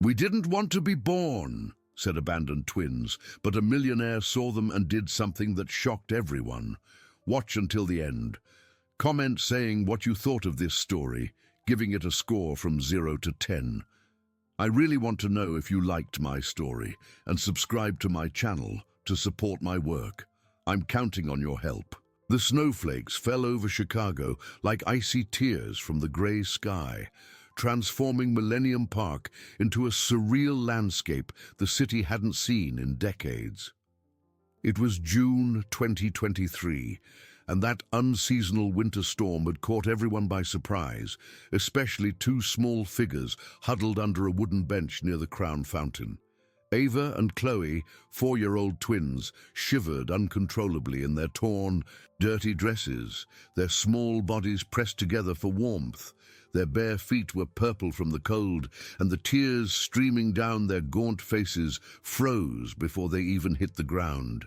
"We didn't want to be born," said abandoned twins, but a millionaire saw them and did something that shocked everyone. Watch until the end. Comment saying what you thought of this story, giving it a score from 0 to 10. I really want to know if you liked my story, and subscribe to my channel to support my work. I'm counting on your help. The snowflakes fell over Chicago like icy tears from the gray sky, transforming Millennium Park into a surreal landscape the city hadn't seen in decades. It was June 2023, and that unseasonal winter storm had caught everyone by surprise, especially two small figures huddled under a wooden bench near the Crown Fountain. Ava and Chloe, 4-year-old twins, shivered uncontrollably in their torn, dirty dresses, their small bodies pressed together for warmth. Their bare feet were purple from the cold, and the tears streaming down their gaunt faces froze before they even hit the ground.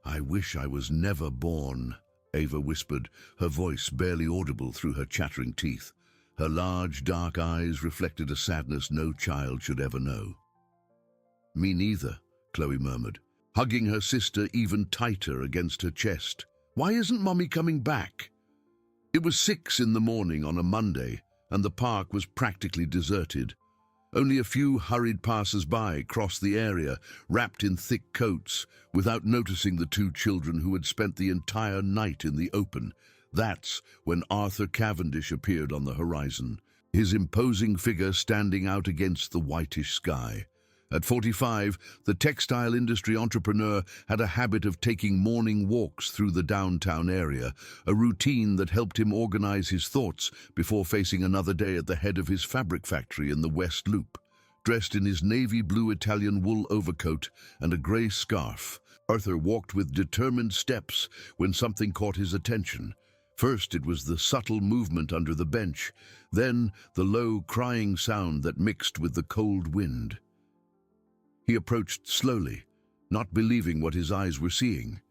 "I wish I was never born," Ava whispered, her voice barely audible through her chattering teeth. Her large, dark eyes reflected a sadness no child should ever know. "Me neither," Chloe murmured, hugging her sister even tighter against her chest. "Why isn't Mommy coming back?" It was 6 in the morning on a Monday, and the park was practically deserted. Only a few hurried passers-by crossed the area, wrapped in thick coats, without noticing the two children who had spent the entire night in the open. That's when Arthur Cavendish appeared on the horizon, his imposing figure standing out against the whitish sky. At 45, the textile industry entrepreneur had a habit of taking morning walks through the downtown area, a routine that helped him organize his thoughts before facing another day at the head of his fabric factory in the West Loop. Dressed in his navy blue Italian wool overcoat and a gray scarf, Arthur walked with determined steps when something caught his attention. First, it was the subtle movement under the bench, then the low crying sound that mixed with the cold wind. He approached slowly, not believing what his eyes were seeing.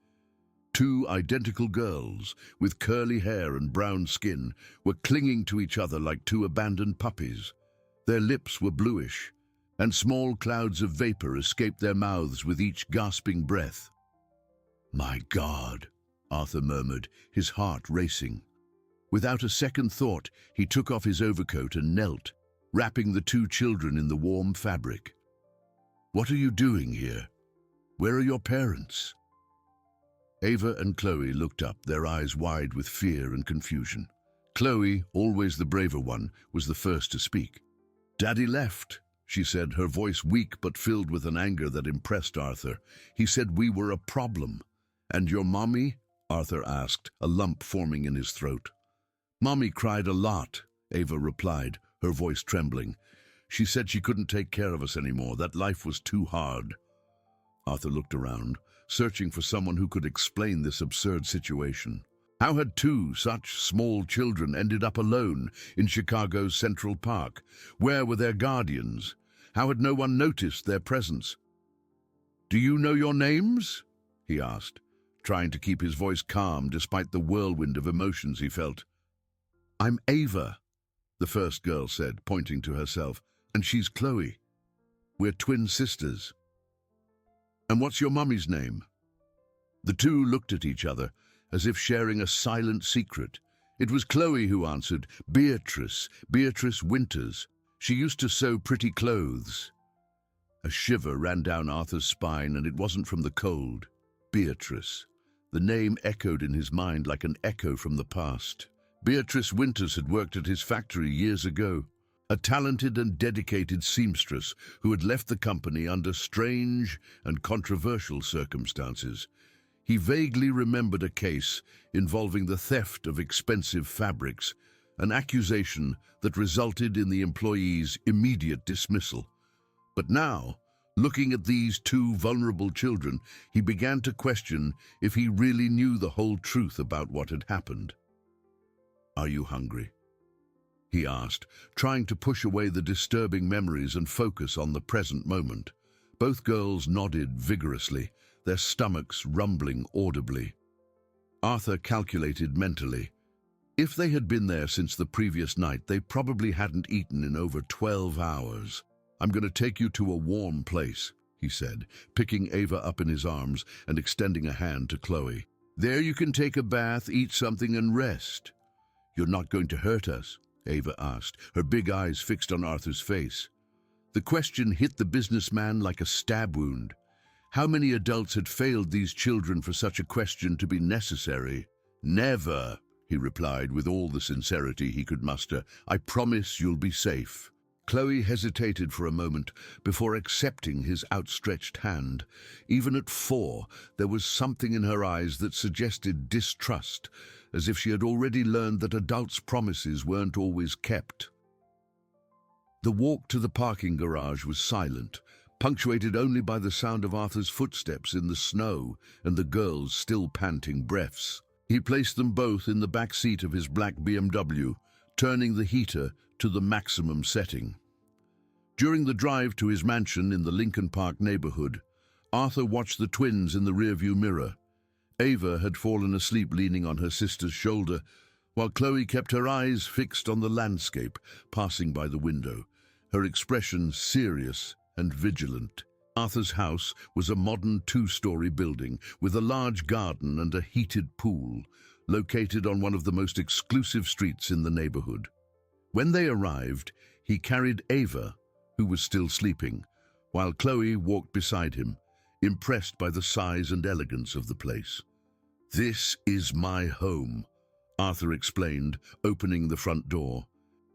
Two identical girls, with curly hair and brown skin, were clinging to each other like two abandoned puppies. Their lips were bluish, and small clouds of vapor escaped their mouths with each gasping breath. "My God," Arthur murmured, his heart racing. Without a second thought, he took off his overcoat and knelt, wrapping the two children in the warm fabric. "What are you doing here? Where are your parents?" Ava and Chloe looked up, their eyes wide with fear and confusion. Chloe, always the braver one, was the first to speak. "Daddy left," she said, her voice weak but filled with an anger that impressed Arthur. "He said we were a problem." "And your mommy?" Arthur asked, a lump forming in his throat. "Mommy cried a lot," Ava replied, her voice trembling. "She said she couldn't take care of us anymore, that life was too hard." Arthur looked around, searching for someone who could explain this absurd situation. How had two such small children ended up alone in Chicago's Central Park? Where were their guardians? How had no one noticed their presence? "Do you know your names?" he asked, trying to keep his voice calm despite the whirlwind of emotions he felt. "I'm Ava," the first girl said, pointing to herself. "And she's Chloe. We're twin sisters." "And what's your mummy's name?" The two looked at each other, as if sharing a silent secret. It was Chloe who answered, Beatrice Winters. She used to sew pretty clothes." A shiver ran down Arthur's spine, and it wasn't from the cold. Beatrice. The name echoed in his mind like an echo from the past. Beatrice Winters had worked at his factory years ago. A talented and dedicated seamstress who had left the company under strange and controversial circumstances. He vaguely remembered a case involving the theft of expensive fabrics, an accusation that resulted in the employee's immediate dismissal. But now, looking at these two vulnerable children, he began to question if he really knew the whole truth about what had happened. "Are you hungry?" he asked, trying to push away the disturbing memories and focus on the present moment. Both girls nodded vigorously, their stomachs rumbling audibly. Arthur calculated mentally. If they had been there since the previous night, they probably hadn't eaten in over 12 hours. "I'm going to take you to a warm place," he said, picking Ava up in his arms and extending a hand to Chloe. "There you can take a bath, eat something, and rest." "You're not going to hurt us?" Ava asked, her big eyes fixed on Arthur's face. The question hit the businessman like a stab wound. How many adults had failed these children for such a question to be necessary? "Never," he replied with all the sincerity he could muster. "I promise you'll be safe." Chloe hesitated for a moment before accepting his outstretched hand. Even at 4, there was something in her eyes that suggested distrust, as if she had already learned that adults' promises weren't always kept. The walk to the parking garage was silent, punctuated only by the sound of Arthur's footsteps in the snow and the girls' still panting breaths. He placed them both in the back seat of his black BMW, turning the heater to the maximum setting. During the drive to his mansion in the Lincoln Park neighborhood, Arthur watched the twins in the rearview mirror. Ava had fallen asleep leaning on her sister's shoulder, while Chloe kept her eyes fixed on the landscape passing by the window, her expression serious and vigilant. Arthur's house was a modern 2-story building with a large garden and a heated pool, located on one of the most exclusive streets in the neighborhood. When they arrived, he carried Ava, who was still sleeping, while Chloe walked beside him, impressed by the size and elegance of the place. "This is my home," Arthur explained, opening the front door.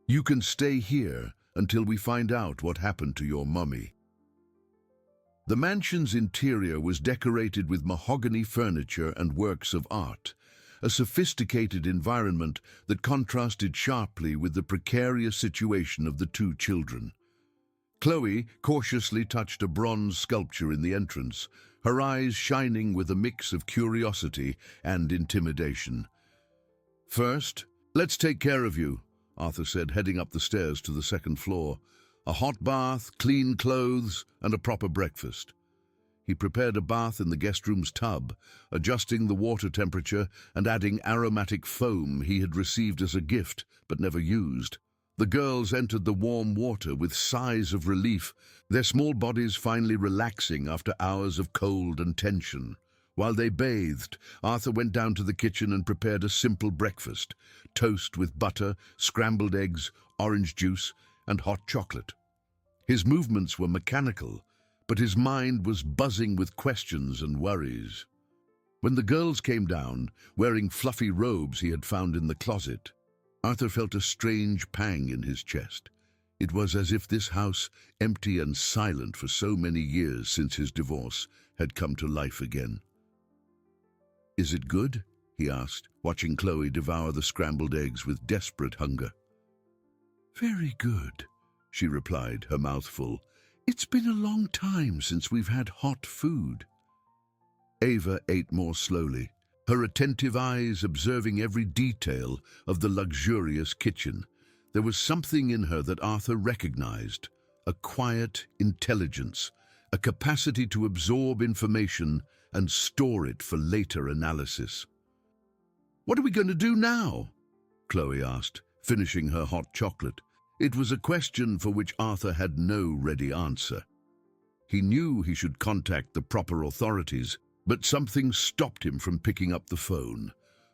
"You can stay here until we find out what happened to your mummy." The mansion's interior was decorated with mahogany furniture and works of art, a sophisticated environment that contrasted sharply with the precarious situation of the 2 children. Chloe cautiously touched a bronze sculpture in the entrance, her eyes shining with a mix of curiosity and intimidation. "First, let's take care of you," Arthur said, heading up the stairs to the 2nd floor. "A hot bath, clean clothes, and a proper breakfast." He prepared a bath in the guest room's tub, adjusting the water temperature and adding aromatic foam he had received as a gift but never used. The girls entered the warm water with sighs of relief, their small bodies finally relaxing after hours of cold and tension. While they bathed, Arthur went down to the kitchen and prepared a simple breakfast: toast with butter, scrambled eggs, orange juice, and hot chocolate. His movements were mechanical, but his mind was buzzing with questions and worries. When the girls came down, wearing fluffy robes he had found in the closet, Arthur felt a strange pang in his chest. It was as if this house, empty and silent for so many years since his divorce, had come to life again. "Is it good?" he asked, watching Chloe devour the scrambled eggs with desperate hunger. "Very good," she replied, her mouth full. "It's been a long time since we've had hot food." Ava ate more slowly, her attentive eyes observing every detail of the luxurious kitchen. There was something in her that Arthur recognized, a quiet intelligence, a capacity to absorb information and store it for later analysis. "What are we going to do now?" Chloe asked, finishing her hot chocolate. It was a question for which Arthur had no ready answer. He knew he should contact the proper authorities, but something stopped him from picking up the phone.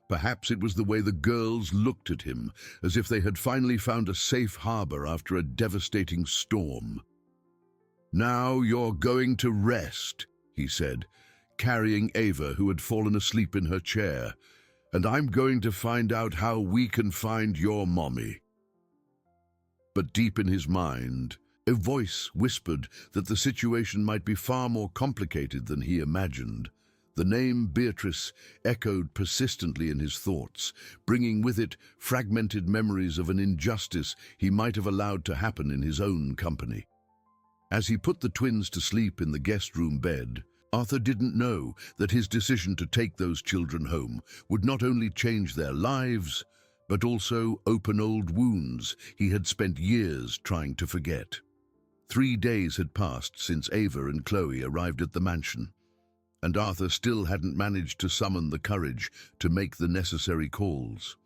Perhaps it was the way the girls looked at him, as if they had finally found a safe harbor after a devastating storm. "Now you're going to rest," he said, carrying Ava, who had fallen asleep in her chair, "and I'm going to find out how we can find your mommy." But deep in his mind, a voice whispered that the situation might be far more complicated than he imagined. The name Beatrice echoed persistently in his thoughts, bringing with it fragmented memories of an injustice he might have allowed to happen in his own company. As he put the twins to sleep in the guest room bed, Arthur didn't know that his decision to take those children home would not only change their lives, but also open old wounds he had spent years trying to forget. 3 days had passed since Ava and Chloe arrived at the mansion, and Arthur still hadn't managed to summon the courage to make the necessary calls.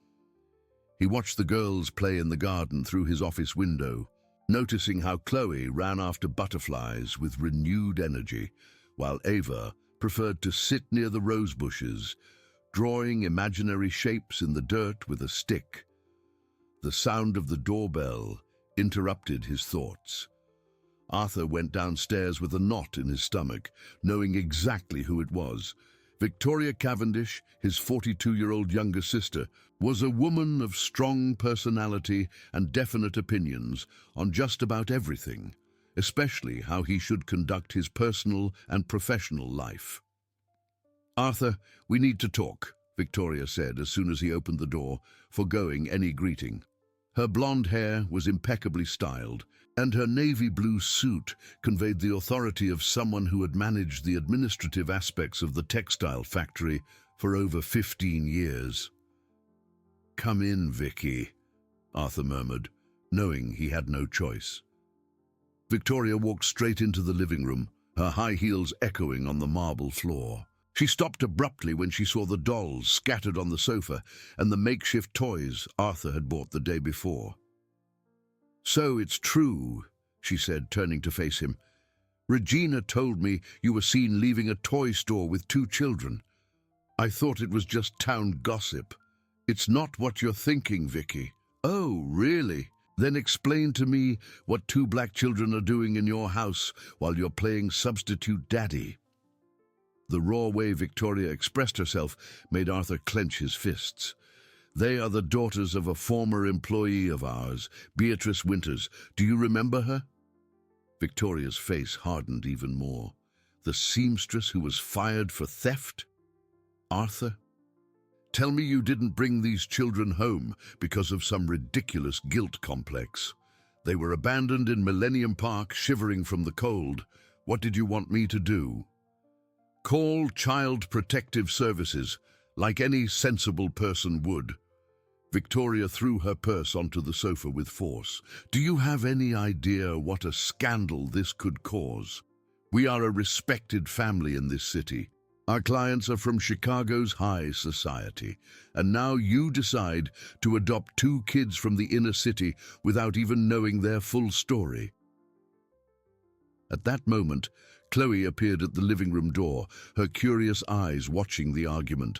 He watched the girls play in the garden through his office window, noticing how Chloe ran after butterflies with renewed energy, while Ava preferred to sit near the rose bushes, drawing imaginary shapes in the dirt with a stick. The sound of the doorbell interrupted his thoughts. Arthur went downstairs with a knot in his stomach, knowing exactly who it was. Victoria Cavendish, his 42-year-old younger sister, was a woman of strong personality and definite opinions on just about everything, especially how he should conduct his personal and professional life. "Arthur, we need to talk," Victoria said as soon as he opened the door, forgoing any greeting. Her blonde hair was impeccably styled, and her navy blue suit conveyed the authority of someone who had managed the administrative aspects of the textile factory for over 15 years. "Come in, Vicky," Arthur murmured, knowing he had no choice. Victoria walked straight into the living room, her high heels echoing on the marble floor. She stopped abruptly when she saw the dolls scattered on the sofa and the makeshift toys Arthur had bought the day before. "So it's true," she said, turning to face him. "Regina told me you were seen leaving a toy store with 2 children. I thought it was just town gossip." "It's not what you're thinking, Vicky." "Oh, really? Then explain to me what 2 black children are doing in your house while you're playing substitute daddy." The raw way Victoria expressed herself made Arthur clench his fists. "They are the daughters of a former employee of ours, Beatrice Winters. Do you remember her?" Victoria's face hardened even more. The seamstress who was fired for theft? "Arthur, tell me you didn't bring these children home because of some ridiculous guilt complex. They were abandoned in Millennium Park, shivering from the cold. What did you want me to do?" "Call Child Protective Services, like any sensible person would." Victoria threw her purse onto the sofa with force. "Do you have any idea what a scandal this could cause? We are a respected family in this city. Our clients are from Chicago's high society, and now you decide to adopt 2 kids from the inner city without even knowing their full story." At that moment, Chloe appeared at the living room door, her curious eyes watching the argument.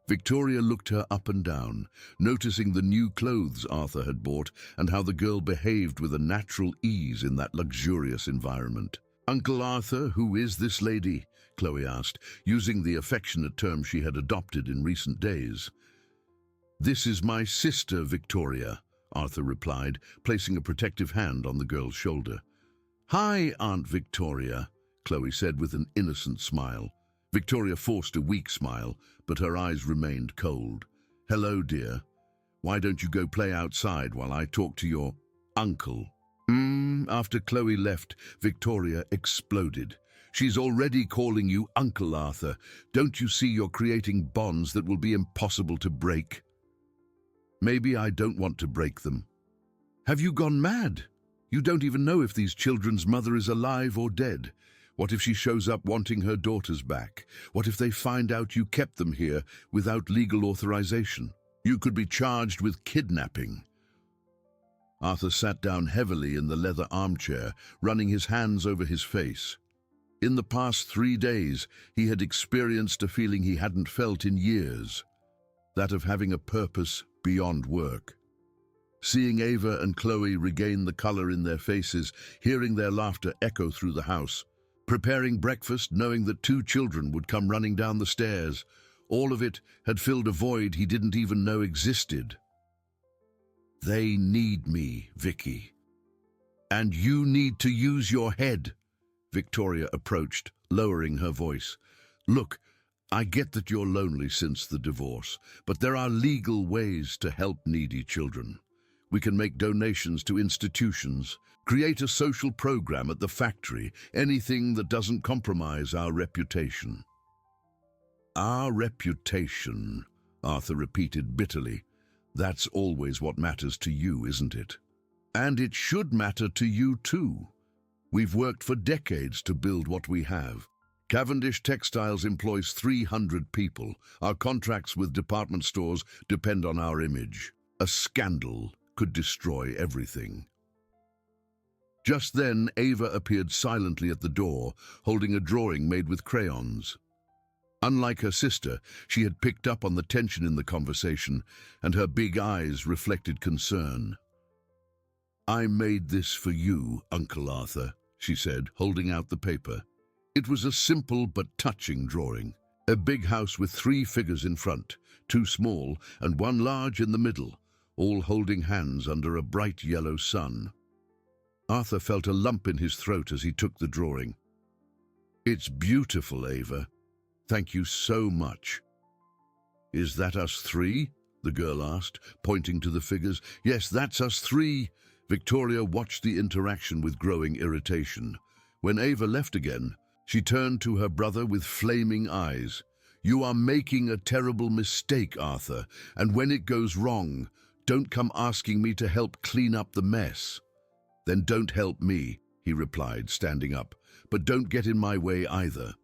Victoria looked her up and down, noticing the new clothes Arthur had bought and how the girl behaved with a natural ease in that luxurious environment. "Uncle Arthur, who is this lady?" Chloe asked, using the affectionate term she had adopted in recent days. "This is my sister, Victoria," Arthur replied, placing a protective hand on the girl's shoulder. "Hi, Aunt Victoria," Chloe said with an innocent smile. Victoria forced a weak smile, but her eyes remained cold. "Hello, dear. Why don't you go play outside while I talk to your uncle?" After Chloe left, Victoria exploded. "She's already calling you Uncle Arthur. Don't you see you're creating bonds that will be impossible to break?" "Maybe I don't want to break them." "Have you gone mad? You don't even know if these children's mother is alive or dead. What if she shows up wanting her daughters back? What if they find out you kept them here without legal authorization? You could be charged with kidnapping." Arthur sat down heavily in the leather armchair, running his hands over his face. In the past 3 days, he had experienced a feeling he hadn't felt in years, that of having a purpose beyond work. Seeing Ava and Chloe regain the color in their faces, hearing their laughter echo through the house, preparing breakfast, knowing that 2 children would come running down the stairs, all of it had filled a void he didn't even know existed. "They need me, Vicky. And you need to use your head." Victoria approached, lowering her voice. "Look, I get that you're lonely since the divorce, but there are legal ways to help needy children. We can make donations to institutions, create a social program at the factory, anything that doesn't compromise our reputation." "Our reputation," Arthur repeated bitterly. "That's always what matters to you, isn't it? And it should matter to you too. We've worked for decades to build what we have. Cavendish Textiles employs 300 people. Our contracts with department stores depend on our image. A scandal could destroy everything. Just then, Ava appeared silently at the door, holding a drawing made with crayons. Unlike her sister, she had picked up on the tension in the conversation, and her big eyes reflected concern. "I made this for you, Uncle Arthur," she said, holding out the paper. It was a simple but touching drawing. A big house with 3 figures in front, 2 small and 1 large in the middle, all holding hands under a bright yellow sun. Arthur felt a lump in his throat as he took the drawing. "It's beautiful, Ava. Thank you so much." "Is that us 3? The girl asked, pointing to the figures. "Yes, that's us 3. Victoria watched the interaction with growing irritation. When Ava left again, she turned to her brother with flaming eyes. "You are making a terrible mistake, Arthur, and when it goes wrong, don't come asking me to help clean up the mess." "Then don't help me," he replied, standing up, "but don't get in my way either."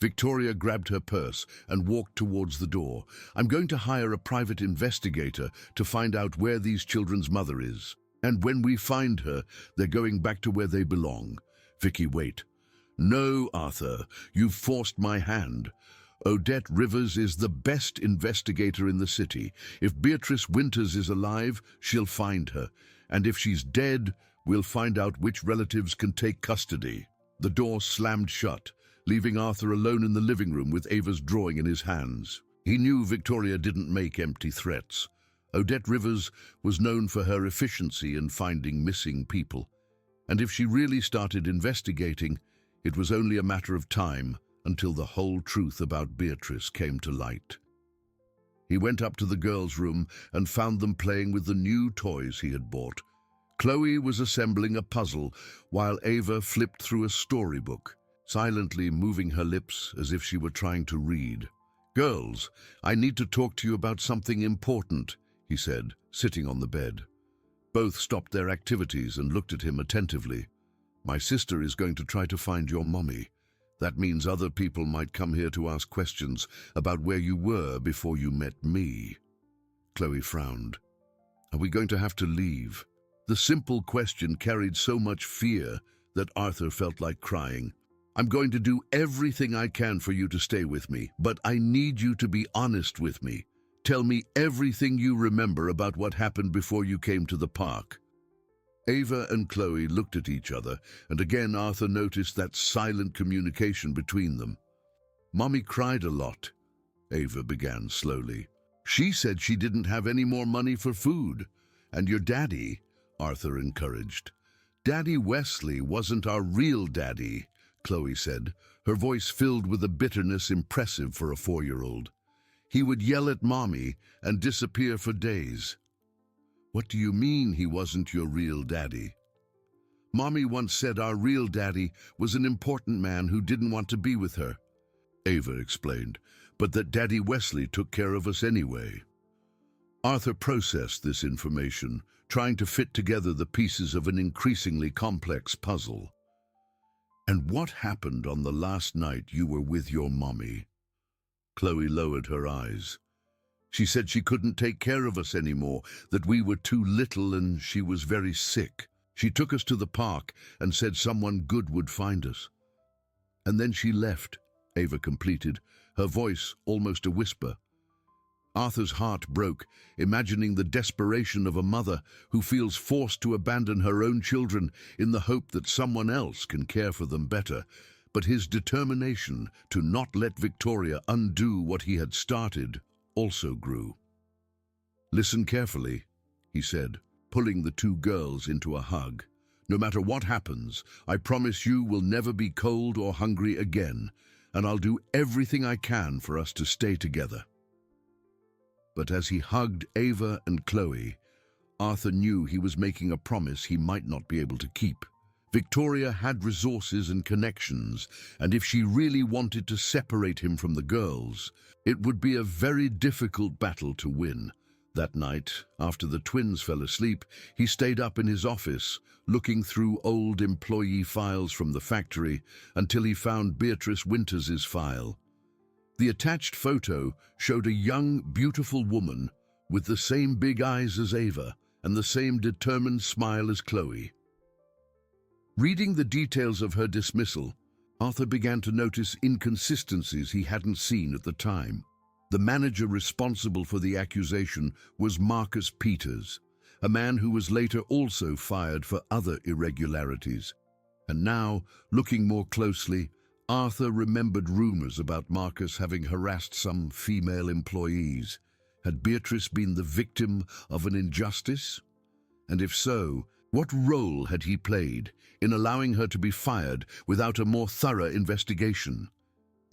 Victoria grabbed her purse and walked towards the door. "I'm going to hire a private investigator to find out where these children's mother is. And when we find her, they're going back to where they belong." "Vicky, wait." "No, Arthur, you've forced my hand. Odette Rivers is the best investigator in the city. If Beatrice Winters is alive, she'll find her. And if she's dead, we'll find out which relatives can take custody." The door slammed shut, leaving Arthur alone in the living room with Ava's drawing in his hands. He knew Victoria didn't make empty threats. Odette Rivers was known for her efficiency in finding missing people. And if she really started investigating, it was only a matter of time until the whole truth about Beatrice came to light. He went up to the girls' room and found them playing with the new toys he had bought. Chloe was assembling a puzzle while Ava flipped through a storybook, silently moving her lips as if she were trying to read. "Girls, I need to talk to you about something important," he said, sitting on the bed. Both stopped their activities and looked at him attentively. "My sister is going to try to find your mommy. That means other people might come here to ask questions about where you were before you met me." Chloe frowned. "Are we going to have to leave?" The simple question carried so much fear that Arthur felt like crying. "I'm going to do everything I can for you to stay with me, but I need you to be honest with me. Tell me everything you remember about what happened before you came to the park." Ava and Chloe looked at each other, and again Arthur noticed that silent communication between them. "Mommy cried a lot," Ava began slowly. "She said she didn't have any more money for food. And your daddy," Arthur encouraged. "Daddy Wesley wasn't our real daddy," Chloe said, her voice filled with a bitterness impressive for a 4-year-old. "He would yell at Mommy and disappear for days." "What do you mean he wasn't your real daddy?" "Mommy once said our real daddy was an important man who didn't want to be with her," Ava explained, "but that Daddy Wesley took care of us anyway." Arthur processed this information, trying to fit together the pieces of an increasingly complex puzzle. "And what happened on the last night you were with your mommy?" Chloe lowered her eyes. "She said she couldn't take care of us anymore, that we were too little and she was very sick. She took us to the park and said someone good would find us. And then she left," Ava completed, her voice almost a whisper. Arthur's heart broke, imagining the desperation of a mother who feels forced to abandon her own children in the hope that someone else can care for them better. But his determination to not let Victoria undo what he had started also grew. "Listen carefully," he said, pulling the 2 girls into a hug. "No matter what happens, I promise you will never be cold or hungry again, and I'll do everything I can for us to stay together." But as he hugged Ava and Chloe, Arthur knew he was making a promise he might not be able to keep. Victoria had resources and connections, and if she really wanted to separate him from the girls, it would be a very difficult battle to win. That night, after the twins fell asleep, he stayed up in his office, looking through old employee files from the factory until he found Beatrice Winters's file. The attached photo showed a young, beautiful woman with the same big eyes as Ava and the same determined smile as Chloe. Reading the details of her dismissal, Arthur began to notice inconsistencies he hadn't seen at the time. The manager responsible for the accusation was Marcus Peters, a man who was later also fired for other irregularities. And now, looking more closely, Arthur remembered rumors about Marcus having harassed some female employees. Had Beatrice been the victim of an injustice? And if so, what role had he played in allowing her to be fired without a more thorough investigation?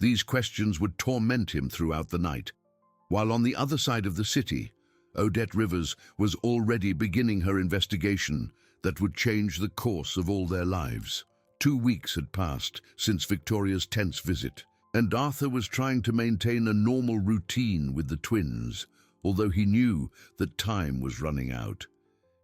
These questions would torment him throughout the night. While on the other side of the city, Odette Rivers was already beginning her investigation that would change the course of all their lives. 2 weeks had passed since Victoria's tense visit, and Arthur was trying to maintain a normal routine with the twins, although he knew that time was running out.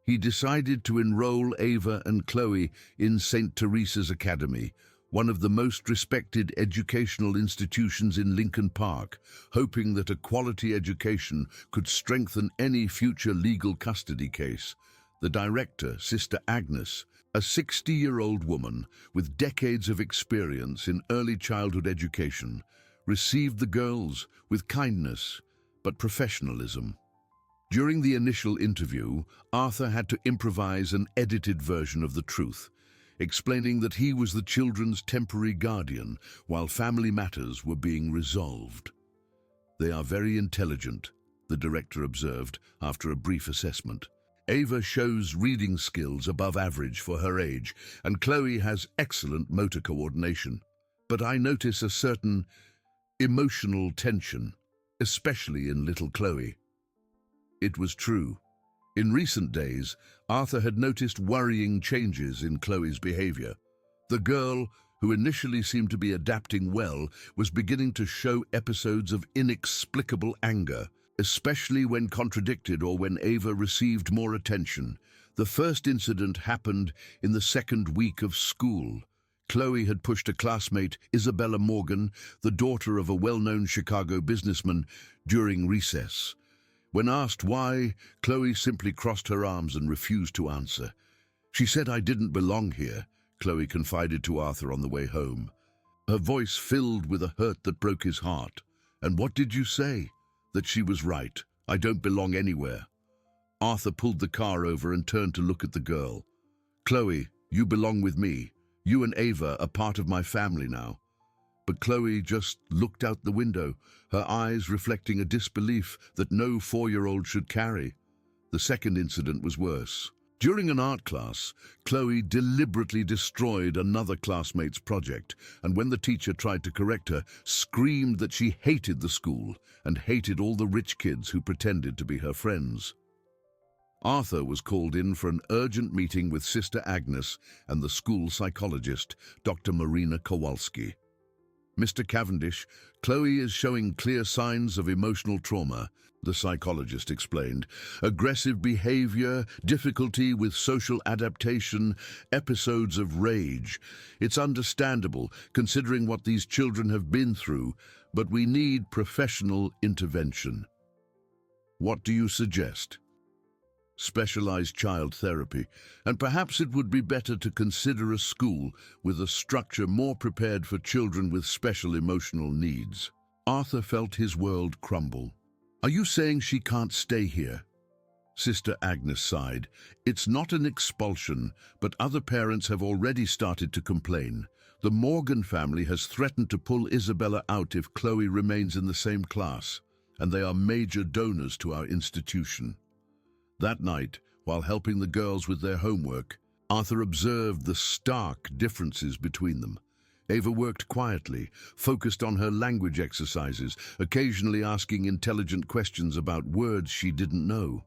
He decided to enroll Ava and Chloe in St. Teresa's Academy, one of the most respected educational institutions in Lincoln Park, hoping that a quality education could strengthen any future legal custody case. The director, Sister Agnes, a 60-year-old woman with decades of experience in early childhood education, received the girls with kindness but professionalism. During the initial interview, Arthur had to improvise an edited version of the truth, explaining that he was the children's temporary guardian while family matters were being resolved. "They are very intelligent," the director observed after a brief assessment. "Ava shows reading skills above average for her age, and Chloe has excellent motor coordination. But I notice a certain emotional tension, especially in little Chloe." It was true. In recent days, Arthur had noticed worrying changes in Chloe's behavior. The girl, who initially seemed to be adapting well, was beginning to show episodes of inexplicable anger, especially when contradicted or when Ava received more attention. The first incident happened in the second week of school. Chloe had pushed a classmate, Isabella Morgan, the daughter of a well-known Chicago businessman, during recess. When asked why, Chloe simply crossed her arms and refused to answer. "She said I didn't belong here," Chloe confided to Arthur on the way home. Her voice filled with a hurt that broke his heart. "And what did you say?" "That she was right. I don't belong anywhere." Arthur pulled the car over and turned to look at the girl. "Chloe, you belong with me. You and Ava are part of my family now." But Chloe just looked out the window, her eyes reflecting a disbelief that no 4-year-old should carry. The second incident was worse. During an art class, Chloe deliberately destroyed another classmate's project, and when the teacher tried to correct her, screamed that she hated the school and hated all the rich kids who pretended to be her friends. Arthur was called in for an urgent meeting with Sister Agnes and the school psychologist, Dr. Marina Kowalski. "Mr. Cavendish, Chloe is showing clear signs of emotional trauma," the psychologist explained. "Aggressive behavior, difficulty with social adaptation, episodes of rage. It's understandable, considering what these children have been through, but we need professional intervention." "What do you suggest?" "Specialized child therapy, and perhaps it would be better to consider a school with a structure more prepared for children with special emotional needs." Arthur felt his world crumble. "Are you saying she can't stay here?" Sister Agnes sighed. "It's not an expulsion, but other parents have already started to complain. The Morgan family has threatened to pull Isabella out if Chloe remains in the same class, and they are major donors to our institution." That night, while helping the girls with their homework, Arthur observed the stark differences between them. Ava worked quietly, focused on her language exercises, occasionally asking intelligent questions about words she didn't know.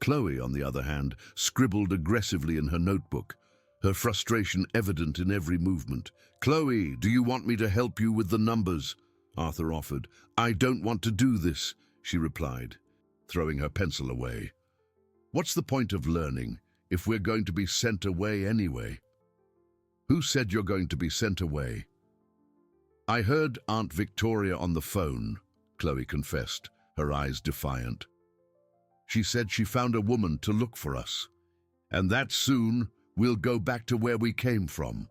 Chloe, on the other hand, scribbled aggressively in her notebook, her frustration evident in every movement. "Chloe, do you want me to help you with the numbers?" Arthur offered. "I don't want to do this," she replied, throwing her pencil away. "What's the point of learning if we're going to be sent away anyway?" "Who said you're going to be sent away?" "I heard Aunt Victoria on the phone," Chloe confessed, her eyes defiant. She said she found a woman to look for us. And that soon we'll go back to where we came from.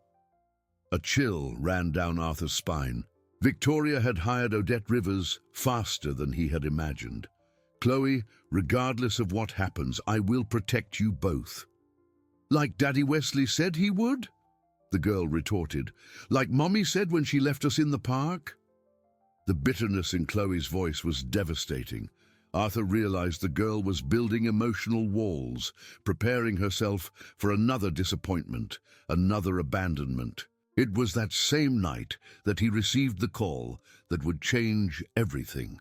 A chill ran down Arthur's spine. Victoria had hired Odette Rivers faster than he had imagined. Chloe, regardless of what happens, I will protect you both. Like Daddy Wesley said he would? The girl retorted. Like Mommy said when she left us in the park? The bitterness in Chloe's voice was devastating. Arthur realized the girl was building emotional walls, preparing herself for another disappointment, another abandonment. It was that same night that he received the call that would change everything.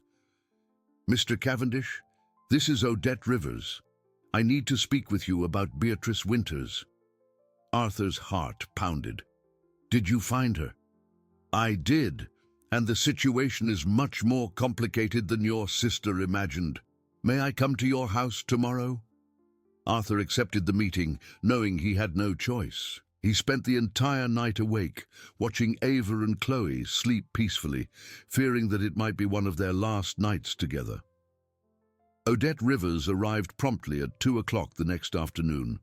Mr. Cavendish, this is Odette Rivers. I need to speak with you about Beatrice Winters. Arthur's heart pounded. Did you find her? I did, and the situation is much more complicated than your sister imagined. May I come to your house tomorrow? Arthur accepted the meeting, knowing he had no choice. He spent the entire night awake, watching Ava and Chloe sleep peacefully, fearing that it might be one of their last nights together. Odette Rivers arrived promptly at 2 o'clock the next afternoon.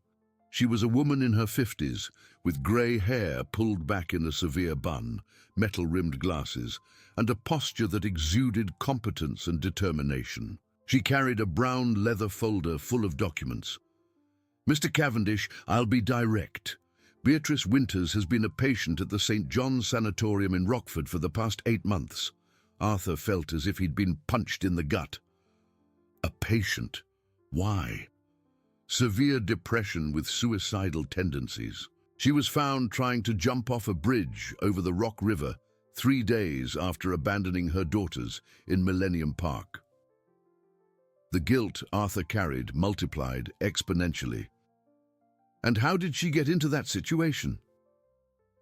She was a woman in her 50s, with grey hair pulled back in a severe bun, metal-rimmed glasses, and a posture that exuded competence and determination. She carried a brown leather folder full of documents. Mr. Cavendish, I'll be direct. Beatrice Winters has been a patient at the St. John's Sanatorium in Rockford for the past 8 months. Arthur felt as if he'd been punched in the gut. A patient? Why? Severe depression with suicidal tendencies. She was found trying to jump off a bridge over the Rock River 3 days after abandoning her daughters in Millennium Park. The guilt Arthur carried multiplied exponentially. And how did she get into that situation?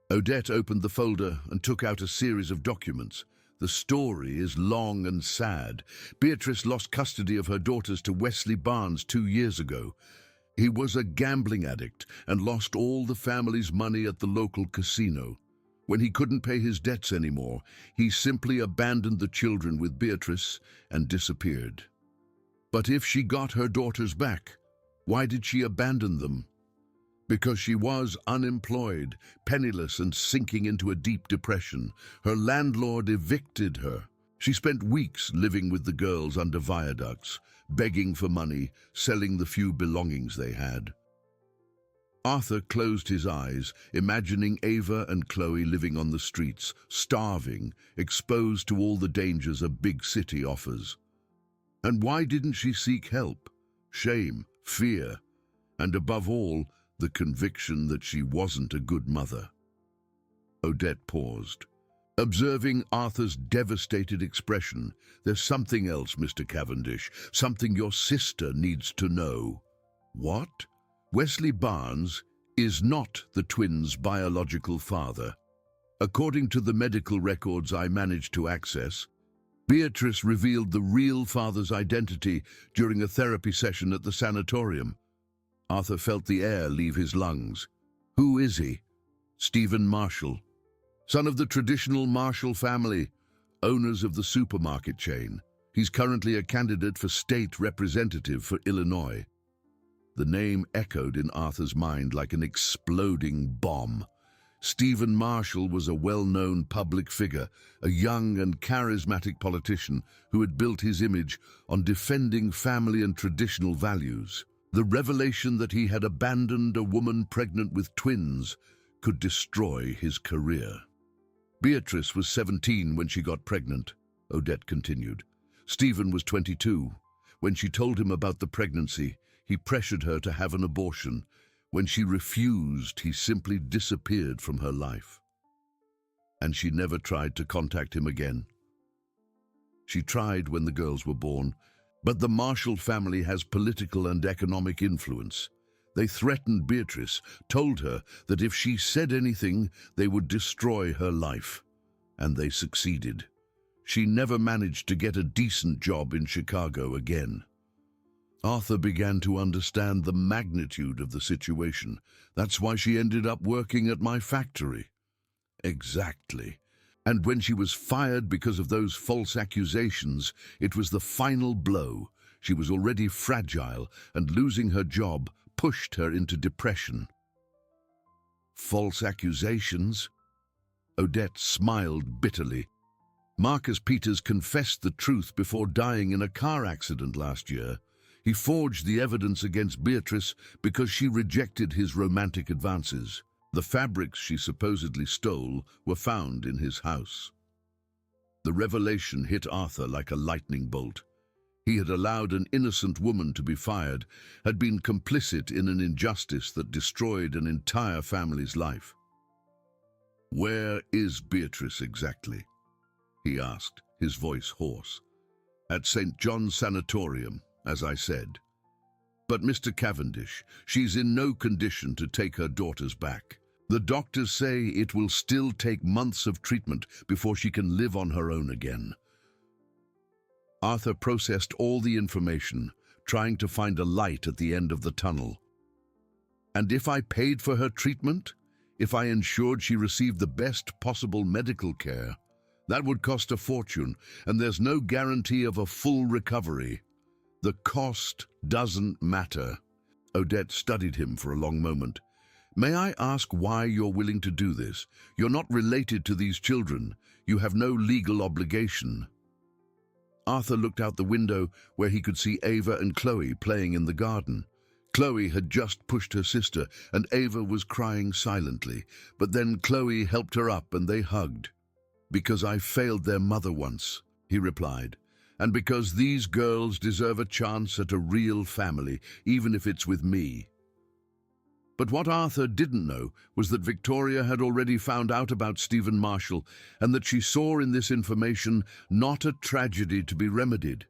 Odette opened the folder and took out a series of documents. The story is long and sad. Beatrice lost custody of her daughters to Wesley Barnes 2 years ago. He was a gambling addict and lost all the family's money at the local casino. When he couldn't pay his debts anymore, he simply abandoned the children with Beatrice and disappeared. But if she got her daughters back, why did she abandon them? Because she was unemployed, penniless, and sinking into a deep depression. Her landlord evicted her. She spent weeks living with the girls under viaducts, begging for money, selling the few belongings they had. Arthur closed his eyes, imagining Ava and Chloe living on the streets, starving, exposed to all the dangers a big city offers. And why didn't she seek help? Shame, fear, and above all, the conviction that she wasn't a good mother. Odette paused. Observing Arthur's devastated expression, there's something else, Mr. Cavendish, something your sister needs to know. What? Wesley Barnes is not the twins' biological father. According to the medical records I managed to access, Beatrice revealed the real father's identity during a therapy session at the sanatorium. Arthur felt the air leave his lungs. Who is he? Stephen Marshall, son of the traditional Marshall family, owners of the supermarket chain. He's currently a candidate for state representative for Illinois. The name echoed in Arthur's mind like an exploding bomb. Stephen Marshall was a well-known public figure, a young and charismatic politician who had built his image on defending family and traditional values. The revelation that he had abandoned a woman pregnant with twins could destroy his career. Beatrice was 17 when she got pregnant, Odette continued. Stephen was 22. When she told him about the pregnancy, he pressured her to have an abortion. When she refused, he simply disappeared from her life. And she never tried to contact him again. She tried when the girls were born, but the Marshall family has political and economic influence. They threatened Beatrice, told her that if she said anything, they would destroy her life. And they succeeded. She never managed to get a decent job in Chicago again. Arthur began to understand the magnitude of the situation. That's why she ended up working at my factory. Exactly. And when she was fired because of those false accusations, it was the final blow. She was already fragile, and losing her job pushed her into depression. False accusations? Odette smiled bitterly. Marcus Peters confessed the truth before dying in a car accident last year. He forged the evidence against Beatrice because she rejected his romantic advances. The fabrics she supposedly stole were found in his house. The revelation hit Arthur like a lightning bolt. He had allowed an innocent woman to be fired, had been complicit in an injustice that destroyed an entire family's life. "Where is Beatrice exactly?" he asked, his voice hoarse. "At St. John's Sanatorium, as I said. But Mr. Cavendish, she's in no condition to take her daughters back. The doctors say it will still take months of treatment before she can live on her own again." Arthur processed all the information, trying to find a light at the end of the tunnel. "And if I paid for her treatment? If I ensured she received the best possible medical care? That would cost a fortune, and there's no guarantee of a full recovery. The cost doesn't matter." Odette studied him for a long moment. "May I ask why you're willing to do this? You're not related to these children. You have no legal obligation." Arthur looked out the window where he could see Ava and Chloe playing in the garden. Chloe had just pushed her sister, and Ava was crying silently. But then Chloe helped her up and they hugged. "Because I failed their mother once," he replied. "And because these girls deserve a chance at a real family, even if it's with me." But what Arthur didn't know was that Victoria had already found out about Stephen Marshall, and that she saw in this information not a tragedy to be remedied,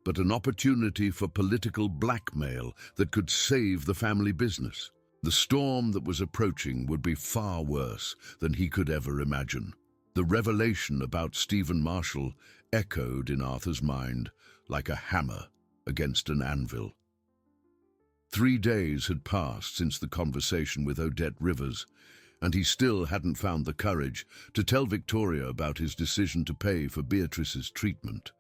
but an opportunity for political blackmail that could save the family business. The storm that was approaching would be far worse than he could ever imagine. The revelation about Stephen Marshall echoed in Arthur's mind like a hammer against an anvil. 3 days had passed since the conversation with Odette Rivers, and he still hadn't found the courage to tell Victoria about his decision to pay for Beatrice's treatment.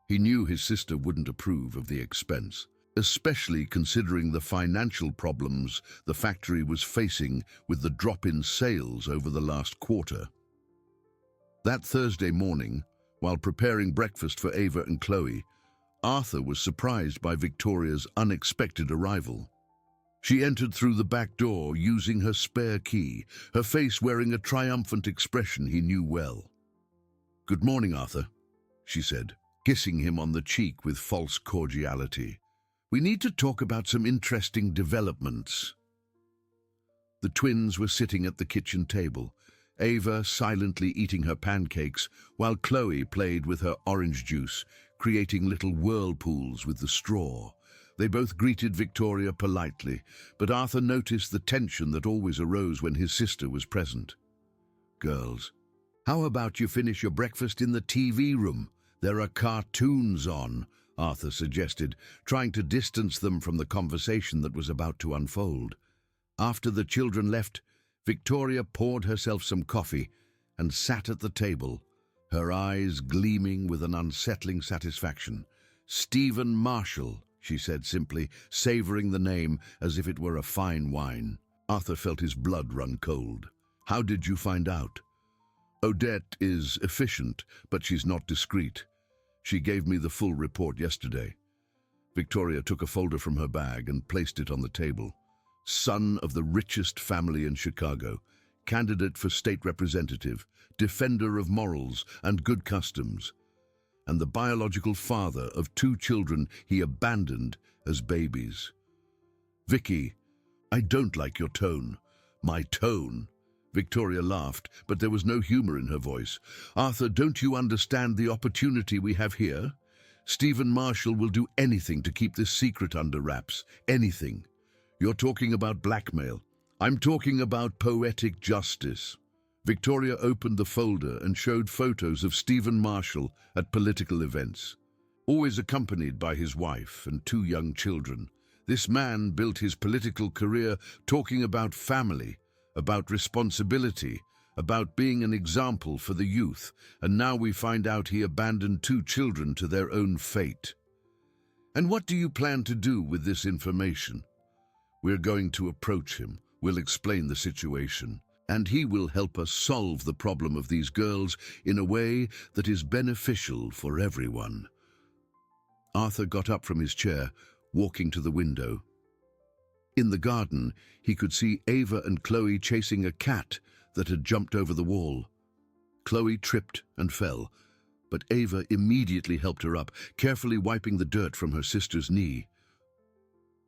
He knew his sister wouldn't approve of the expense, especially considering the financial problems the factory was facing with the drop in sales over the last quarter. That Thursday morning, while preparing breakfast for Ava and Chloe, Arthur was surprised by Victoria's unexpected arrival. She entered through the back door using her spare key, her face wearing a triumphant expression he knew well. "Good morning, Arthur," she said, kissing him on the cheek with false cordiality. "We need to talk about some interesting developments." The twins were sitting at the kitchen table, Ava silently eating her pancakes, while Chloe played with her orange juice, creating little whirlpools with the straw. They both greeted Victoria politely, but Arthur noticed the tension that always arose when his sister was present. "Girls, how about you finish your breakfast in the TV room? There are cartoons on," Arthur suggested, trying to distance them from the conversation that was about to unfold. After the children left, Victoria poured herself some coffee and sat at the table, her eyes gleaming with an unsettling satisfaction. "Stephen Marshall," she said simply, savoring the name as if it were a fine wine. Arthur felt his blood run cold. "How did you find out?" "Odette is efficient, but she's not discreet. She gave me the full report yesterday." Victoria took a folder from her bag and placed it on the table. "Son of the richest family in Chicago, candidate for state representative, defender of morals and good customs, and the biological father of 2 children he abandoned as babies." "Vicky, I don't like your tone." "My tone?" Victoria laughed, but there was no humor in her voice. "Arthur, don't you understand the opportunity we have here? Stephen Marshall will do anything to keep this secret under wraps. Anything. You're talking about blackmail. I'm talking about poetic justice." Victoria opened the folder and showed photos of Stephen Marshall at political events, always accompanied by his wife and 2 young children. This man built his political career talking about family, about responsibility, about being an example for the youth, and now we find out he abandoned 2 children to their own fate. And what do you plan to do with this information? We're going to approach him. We'll explain the situation, and he will help us solve the problem of these girls in a way that is beneficial for everyone. Arthur got up from his chair, walking to the window. In the garden, he could see Ava and Chloe chasing a cat that had jumped over the wall. Chloe tripped and fell, but Ava immediately helped her up, carefully wiping the dirt from her sister's knee.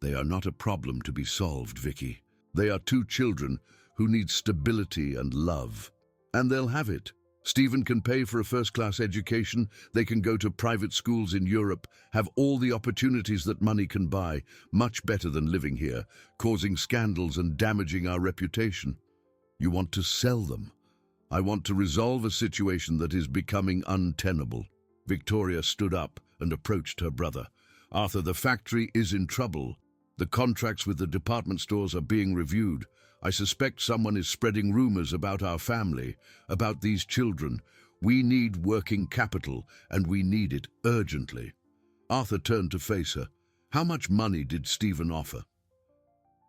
They are not a problem to be solved, Vicky. They are two children who need stability and love. And they'll have it. Stephen can pay for a first-class education, they can go to private schools in Europe, have all the opportunities that money can buy, much better than living here, causing scandals and damaging our reputation. You want to sell them. I want to resolve a situation that is becoming untenable. Victoria stood up and approached her brother. Arthur, the factory is in trouble. The contracts with the department stores are being reviewed. I suspect someone is spreading rumors about our family, about these children. We need working capital, and we need it urgently. Arthur turned to face her. How much money did Stephen offer?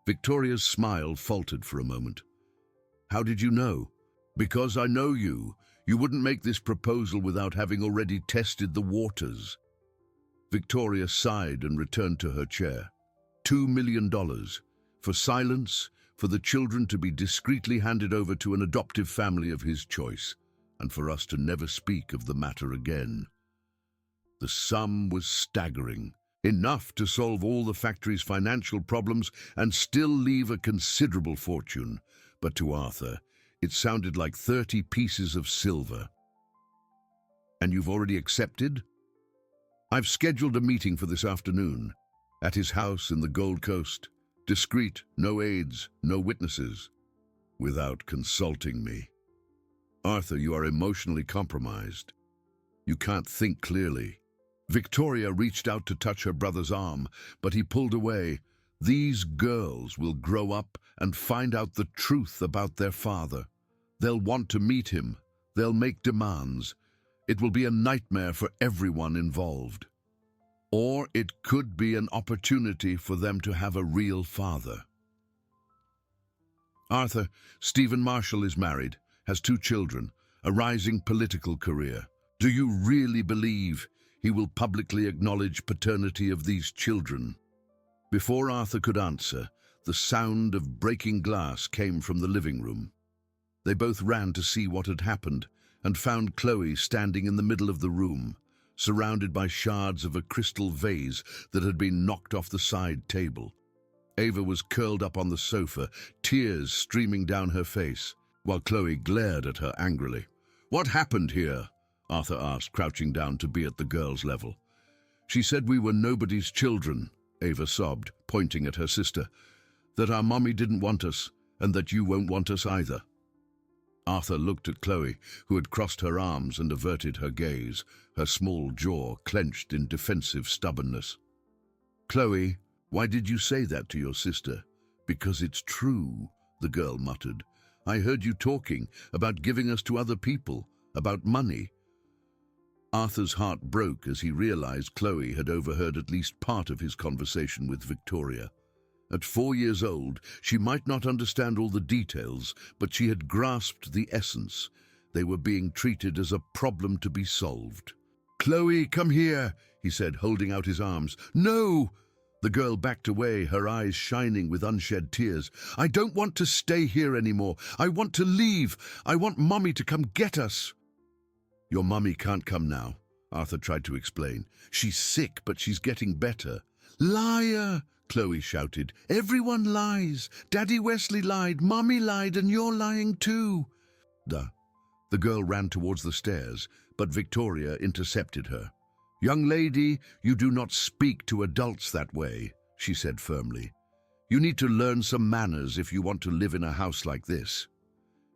Victoria's smile faltered for a moment. How did you know? Because I know you. You wouldn't make this proposal without having already tested the waters. Victoria sighed and returned to her chair. $2 million. For silence, for the children to be discreetly handed over to an adoptive family of his choice, and for us to never speak of the matter again. The sum was staggering, enough to solve all the factory's financial problems and still leave a considerable fortune. But to Arthur, it sounded like 30 pieces of silver. And you've already accepted? I've scheduled a meeting for this afternoon, at his house in the Gold Coast. Discreet, no aides, no witnesses, without consulting me. Arthur, you are emotionally compromised. You can't think clearly. Victoria reached out to touch her brother's arm, but he pulled away. These girls will grow up and find out the truth about their father. They'll want to meet him. They'll make demands. It will be a nightmare for everyone involved. Or it could be an opportunity for them to have a real father. Arthur, Stephen Marshall is married, has 2 children, a rising political career. Do you really believe he will publicly acknowledge paternity of these children? Before Arthur could answer, the sound of breaking glass came from the living room. They both ran to see what had happened and found Chloe standing in the middle of the room, surrounded by shards of a crystal vase that had been knocked off the side table. Ava was curled up on the sofa, tears streaming down her face, while Chloe glared at her angrily. What happened here? Arthur asked, crouching down to be at the girl's level. She said we were nobody's children, Ava sobbed, pointing at her sister, that our mommy didn't want us, and that you won't want us either. Arthur looked at Chloe, who had crossed her arms and averted her gaze, her small jaw clenched in defensive stubbornness. Chloe, why did you say that to your sister? Because it's true, the girl muttered. I heard you talking about giving us to other people, about money. Arthur's heart broke as he realized Chloe had overheard at least part of his conversation with Victoria. At 4 years old, she might not understand all the details, but she had grasped the essence. They were being treated as a problem to be solved. Chloe, come here, he said, holding out his arms. No! The girl backed away, her eyes shining with unshed tears. I don't want to stay here anymore. I want to leave. I want Mommy to come get us. Your mummy can't come now, Arthur tried to explain. She's sick, but she's getting better. Liar! Chloe shouted. Everyone lies. Daddy Wesley lied, Mummy lied, and you're lying too. The girl ran towards the stairs, but Victoria intercepted her. Young lady, you do not speak to adults that way, she said firmly. You need to learn some manners if you want to live in a house like this.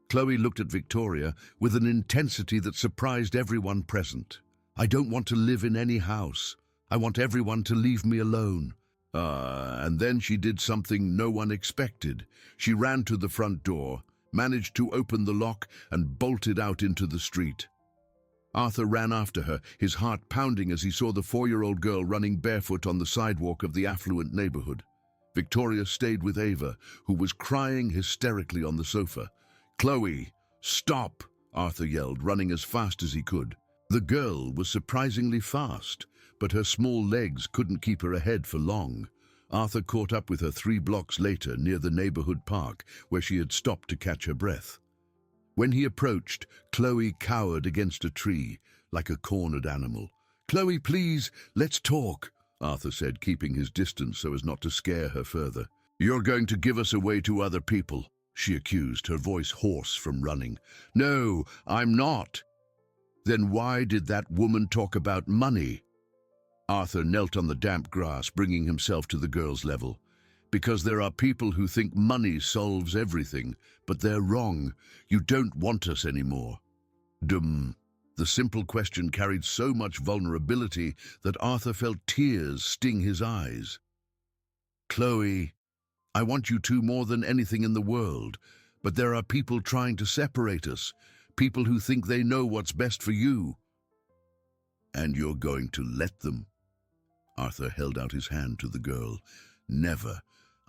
Chloe looked at Victoria with an intensity that surprised everyone present. I don't want to live in any house. I want everyone to leave me alone. And then she did something no one expected. She ran to the front door, managed to open the lock, and bolted out into the street. Arthur ran after her, his heart pounding as he saw the 4-year-old girl running barefoot on the sidewalk of the affluent neighborhood. Victoria stayed with Ava, who was crying hysterically on the sofa. "Chloe, stop!" Arthur yelled, running as fast as he could. The girl was surprisingly fast, but her small legs couldn't keep her ahead for long. Arthur caught up with her 3 blocks later near the neighborhood park, where she had stopped to catch her breath. When he approached, Chloe cowered against a tree, like a cornered animal. "Chloe, please, let's talk," Arthur said, keeping his distance so as not to scare her further. "You're going to give us away to other people," she accused, her voice hoarse from running. "No, I'm not." "Then why did that woman talk about money?" Arthur knelt on the damp grass, bringing himself to the girl's level. "Because there are people who think money solves everything, but they're wrong. You don't want us anymore." The simple question carried so much vulnerability that Arthur felt tears sting his eyes. "Chloe, I want you to more than anything in the world, but there are people trying to separate us, people who think they know what's best for you." "And you're going to let them?" Arthur held out his hand to the girl. "Never.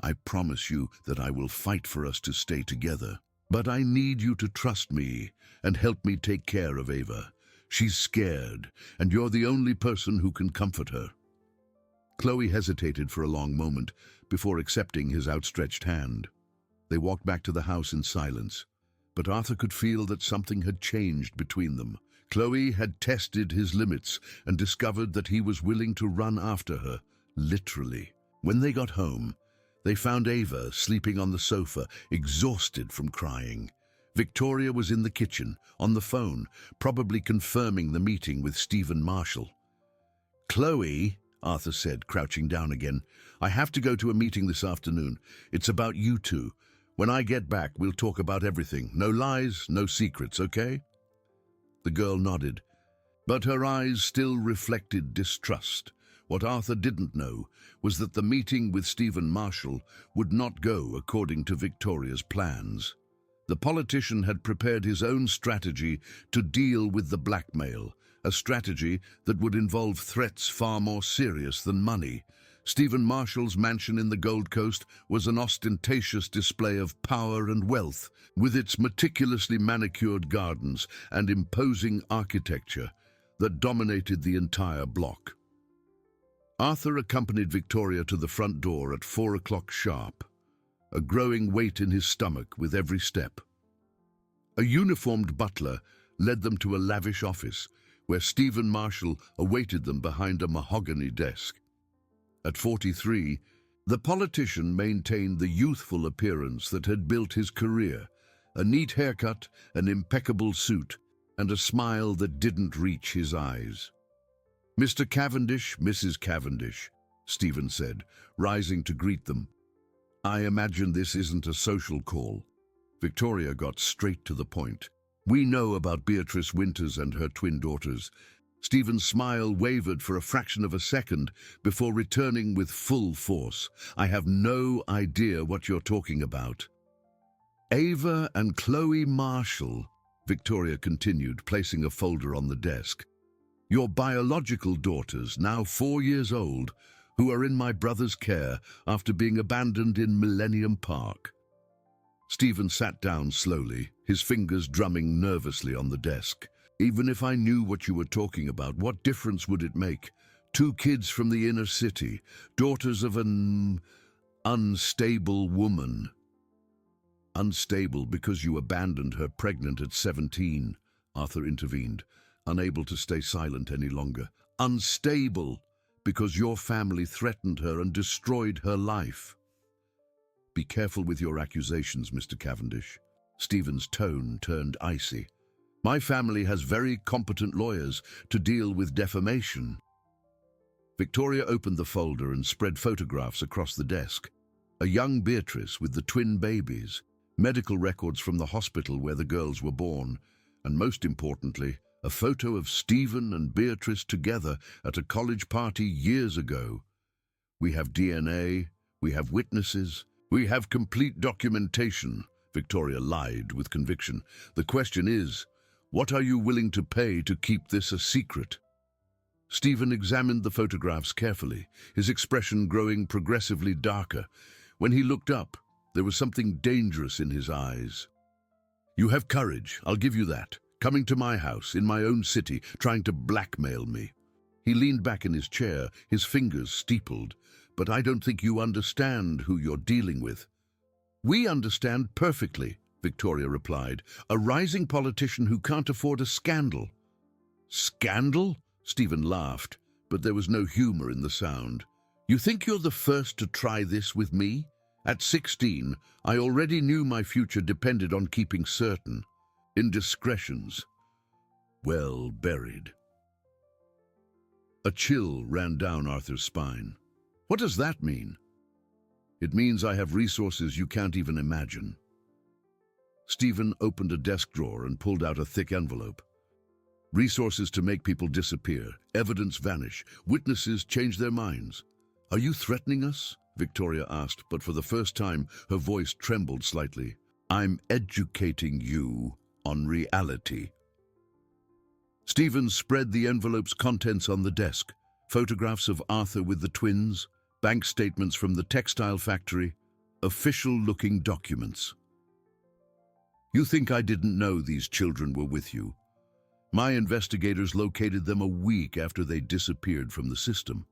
I promise you that I will fight for us to stay together. But I need you to trust me and help me take care of Ava. She's scared, and you're the only person who can comfort her." Chloe hesitated for a long moment before accepting his outstretched hand. They walked back to the house in silence, but Arthur could feel that something had changed between them. Chloe had tested his limits and discovered that he was willing to run after her, literally. When they got home, they found Ava sleeping on the sofa, exhausted from crying. Victoria was in the kitchen, on the phone, probably confirming the meeting with Stephen Marshall. "Chloe," Arthur said, crouching down again, "I have to go to a meeting this afternoon. It's about you two. When I get back, we'll talk about everything. No lies, no secrets, okay?" The girl nodded, but her eyes still reflected distrust. What Arthur didn't know was that the meeting with Stephen Marshall would not go according to Victoria's plans. The politician had prepared his own strategy to deal with the blackmail, a strategy that would involve threats far more serious than money. Stephen Marshall's mansion in the Gold Coast was an ostentatious display of power and wealth, with its meticulously manicured gardens and imposing architecture that dominated the entire block. Arthur accompanied Victoria to the front door at 4 o'clock sharp, a growing weight in his stomach with every step. A uniformed butler led them to a lavish office, where Stephen Marshall awaited them behind a mahogany desk. At 43, the politician maintained the youthful appearance that had built his career, a neat haircut, an impeccable suit, and a smile that didn't reach his eyes. "Mr. Cavendish, Mrs. Cavendish," Stephen said, rising to greet them. "I imagine this isn't a social call." Victoria got straight to the point. "We know about Beatrice Winters and her twin daughters." Stephen's smile wavered for a fraction of a second before returning with full force. "I have no idea what you're talking about." "Ava and Chloe Marshall," Victoria continued, placing a folder on the desk. "Your biological daughters, now 4 years old, who are in my brother's care after being abandoned in Millennium Park." Stephen sat down slowly, his fingers drumming nervously on the desk. "Even if I knew what you were talking about, what difference would it make? 2 kids from the inner city, daughters of an unstable woman." "Unstable because you abandoned her pregnant at 17, Arthur intervened, unable to stay silent any longer. "Unstable because your family threatened her and destroyed her life." "Be careful with your accusations, Mr. Cavendish." Stephen's tone turned icy. "My family has very competent lawyers to deal with defamation." Victoria opened the folder and spread photographs across the desk. A young Beatrice with the twin babies, medical records from the hospital where the girls were born, and most importantly, a photo of Stephen and Beatrice together at a college party years ago. "We have DNA, we have witnesses, we have complete documentation," Victoria lied with conviction. "The question is, What are you willing to pay to keep this a secret? Stephen examined the photographs carefully, his expression growing progressively darker. When he looked up, there was something dangerous in his eyes. You have courage, I'll give you that. Coming to my house, in my own city, trying to blackmail me. He leaned back in his chair, his fingers steepled. But I don't think you understand who you're dealing with. We understand perfectly, Victoria replied. A rising politician who can't afford a scandal. Scandal? Stephen laughed, but there was no humor in the sound. You think you're the first to try this with me? At 16, I already knew my future depended on keeping certain indiscretions well buried. A chill ran down Arthur's spine. What does that mean? It means I have resources you can't even imagine. Stephen opened a desk drawer and pulled out a thick envelope. Resources to make people disappear, evidence vanish, witnesses change their minds. Are you threatening us? Victoria asked, but for the first time her voice trembled slightly. I'm educating you on reality. Stephen spread the envelope's contents on the desk. Photographs of Arthur with the twins, bank statements from the textile factory, official-looking documents. You think I didn't know these children were with you? My investigators located them a week after they disappeared from the system.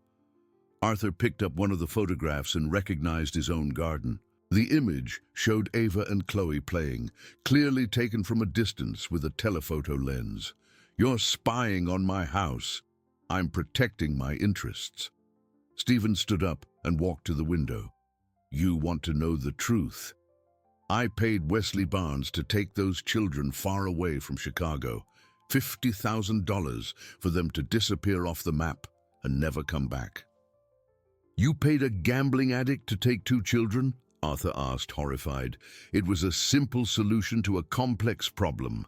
Arthur picked up one of the photographs and recognized his own garden. The image showed Ava and Chloe playing, clearly taken from a distance with a telephoto lens. You're spying on my house. I'm protecting my interests. Stephen stood up and walked to the window. You want to know the truth? I paid Wesley Barnes to take those children far away from Chicago. $50,000 for them to disappear off the map and never come back. You paid a gambling addict to take 2 children? Arthur asked, horrified. It was a simple solution to a complex problem.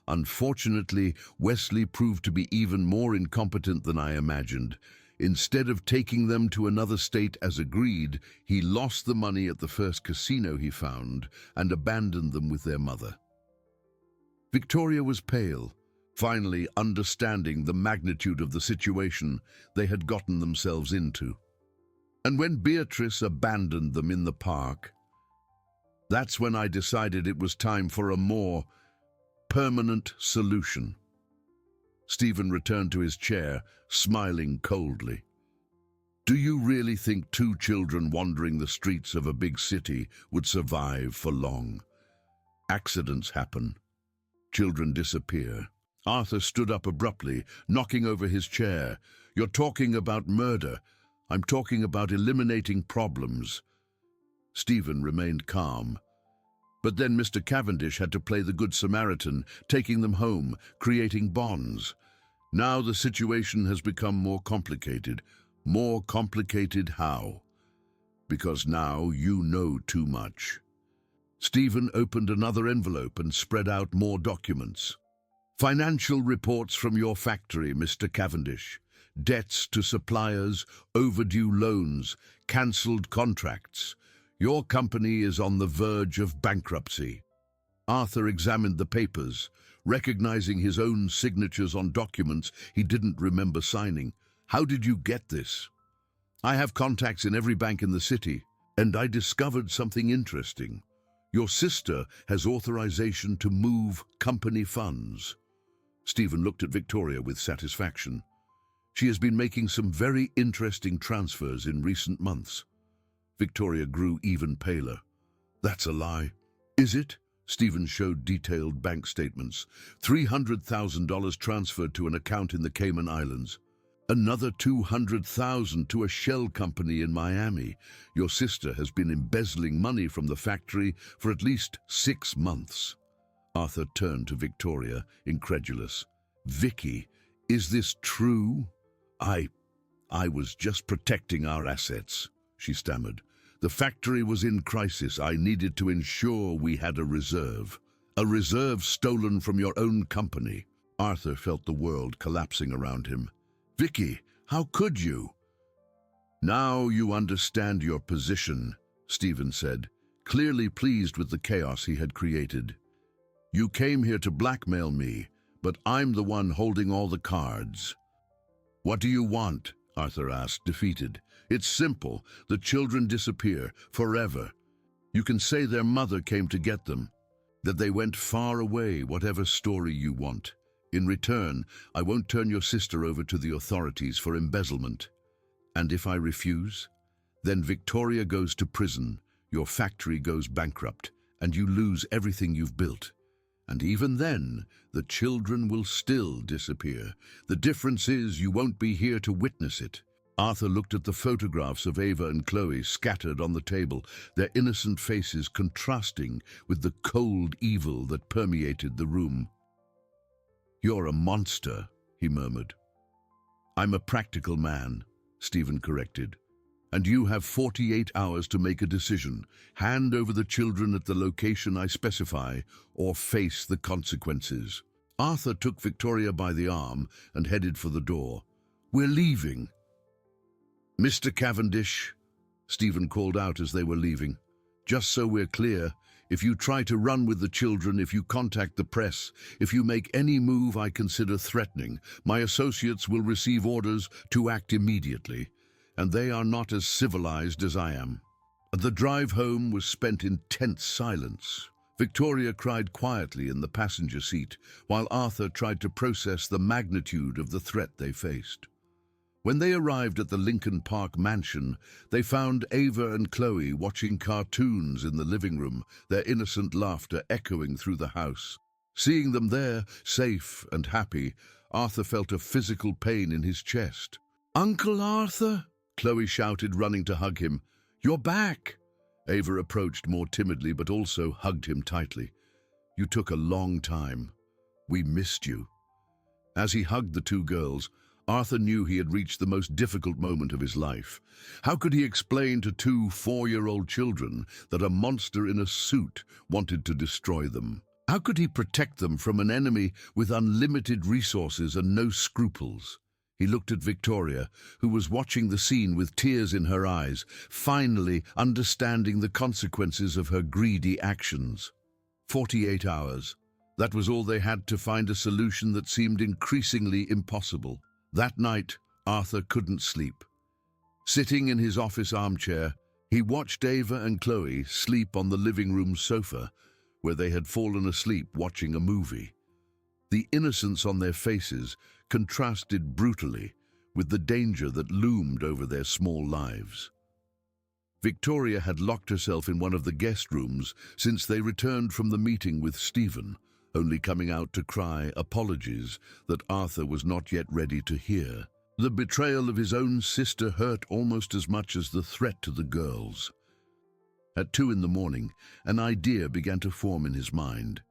Unfortunately, Wesley proved to be even more incompetent than I imagined. Instead of taking them to another state as agreed, he lost the money at the first casino he found and abandoned them with their mother. Victoria was pale, finally understanding the magnitude of the situation they had gotten themselves into. And when Beatrice abandoned them in the park, that's when I decided it was time for a more permanent solution. Stephen returned to his chair, smiling coldly. Do you really think 2 children wandering the streets of a big city would survive for long? Accidents happen. Children disappear. Arthur stood up abruptly, knocking over his chair. You're talking about murder. I'm talking about eliminating problems. Stephen remained calm. But then Mr. Cavendish had to play the Good Samaritan, taking them home, creating bonds. Now the situation has become more complicated. More complicated how? Because now you know too much. Stephen opened another envelope and spread out more documents. Financial reports from your factory, Mr. Cavendish. Debts to suppliers, overdue loans, cancelled contracts. Your company is on the verge of bankruptcy. Arthur examined the papers, recognizing his own signatures on documents he didn't remember signing. How did you get this? I have contacts in every bank in the city, and I discovered something interesting. Your sister has authorization to move company funds. Stephen looked at Victoria with satisfaction. She has been making some very interesting transfers in recent months. Victoria grew even paler. That's a lie. Is it? Stephen showed detailed bank statements. $300,000 transferred to an account in the Cayman Islands. Another $200,000 to a shell company in Miami. Your sister has been embezzling money from the factory for at least 6 months. Arthur turned to Victoria, incredulous. Vicky, is this true? I was just protecting our assets, she stammered. The factory was in crisis. I needed to ensure we had a reserve. A reserve stolen from your own company. Arthur felt the world collapsing around him. Vicky, how could you? Now you understand your position, Stephen said, clearly pleased with the chaos he had created. You came here to blackmail me, but I'm the one holding all the cards." "What do you want?" Arthur asked, defeated. "It's simple. The children disappear, forever. You can say their mother came to get them, that they went far away, whatever story you want. In return, I won't turn your sister over to the authorities for embezzlement. And if I refuse, then Victoria goes to prison, your factory goes bankrupt, and you lose everything you've built. And even then, the children will still disappear. The difference is you won't be here to witness it." Arthur looked at the photographs of Ava and Chloe scattered on the table, their innocent faces contrasting with the cold evil that permeated the room. "You're a monster," he murmured. "I'm a practical man," Stephen corrected. "And you have 48 hours to make a decision. Hand over the children at the location I specify, or face the consequences." Arthur took Victoria by the arm and headed for the door. "We're leaving." "Mr. Cavendish," Stephen called out as they were leaving, "just so we're clear, if you try to run with the children, if you contact the press, if you make any move I consider threatening, my associates will receive orders to act immediately. And they are not as civilized as I am." The drive home was spent in tense silence. Victoria cried quietly in the passenger seat, while Arthur tried to process the magnitude of the threat they faced. When they arrived at the Lincoln Park mansion, they found Ava and Chloe watching cartoons in the living room, their innocent laughter echoing through the house. Seeing them there, safe and happy, Arthur felt a physical pain in his chest. "Uncle Arthur!" Chloe shouted, running to hug him. "You're back!" Ava approached more timidly, but also hugged him tightly. "You took a long time. We missed you." As he hugged the two girls, Arthur knew he had reached the most difficult moment of his life. How could he explain to two 4-year-old children that a monster in a suit wanted to destroy them? How could he protect them from an enemy with unlimited resources and no scruples? He looked at Victoria, who was watching the scene with tears in her eyes, finally understanding the consequences of her greedy actions. 48 hours. That was all they had to find a solution that seemed increasingly impossible. That night, Arthur couldn't sleep. Sitting in his office armchair, he watched Ava and Chloe sleep on the living room sofa, where they had fallen asleep watching a movie. The innocence on their faces contrasted brutally with the danger that loomed over their small lives. Victoria had locked herself in one of the guest rooms since they returned from the meeting with Stephen, only coming out to cry apologies that Arthur was not yet ready to hear. The betrayal of his own sister hurt almost as much as the threat to the girls. At 2 a.m, an idea began to form in his mind.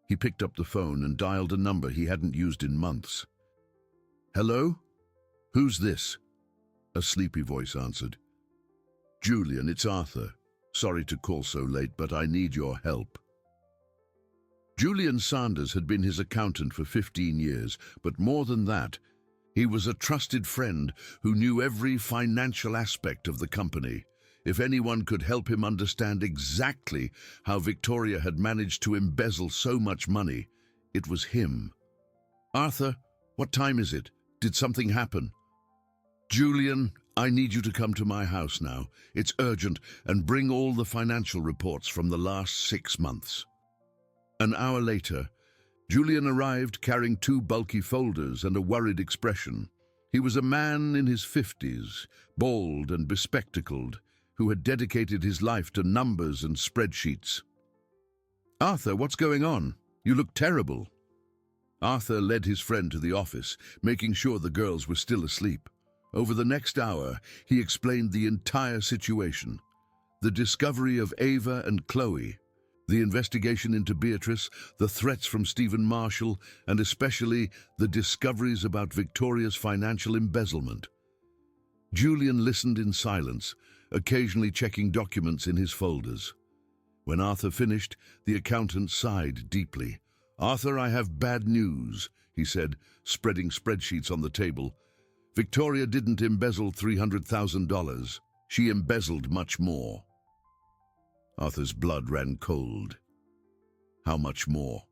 He picked up the phone and dialed a number he hadn't used in months. "Hello? Who's this?" A sleepy voice answered. "Julian, it's Arthur. Sorry to call so late, but I need your help." Julian Sanders had been his accountant for 15 years, but more than that, he was a trusted friend who knew every financial aspect of the company. If anyone could help him understand exactly how Victoria had managed to embezzle so much money, it was him. "Arthur, what time is it? Did something happen?" "Julian, I need you to come to my house now. It's urgent, and bring all the financial reports from the last 6 months." An hour later, Julian arrived carrying 2 bulky folders and a worried expression. He was a man in his 50s, bald and bespectacled, who had dedicated his life to numbers and spreadsheets. "Arthur, what's going on? You look terrible." Arthur led his friend to the office, making sure the girls were still asleep. Over the next hour, he explained the entire situation. The discovery of Ava and Chloe, the investigation into Beatrice, the threats from Stephen Marshall, and especially the discoveries about Victoria's financial embezzlement. Julian listened in silence, occasionally checking documents in his folders. When Arthur finished, the accountant sighed deeply. "Arthur, I have bad news," he said, spreading spreadsheets on the table. "Victoria didn't embezzle $300,000. She embezzled much more." Arthur's blood ran cold. "How much more?"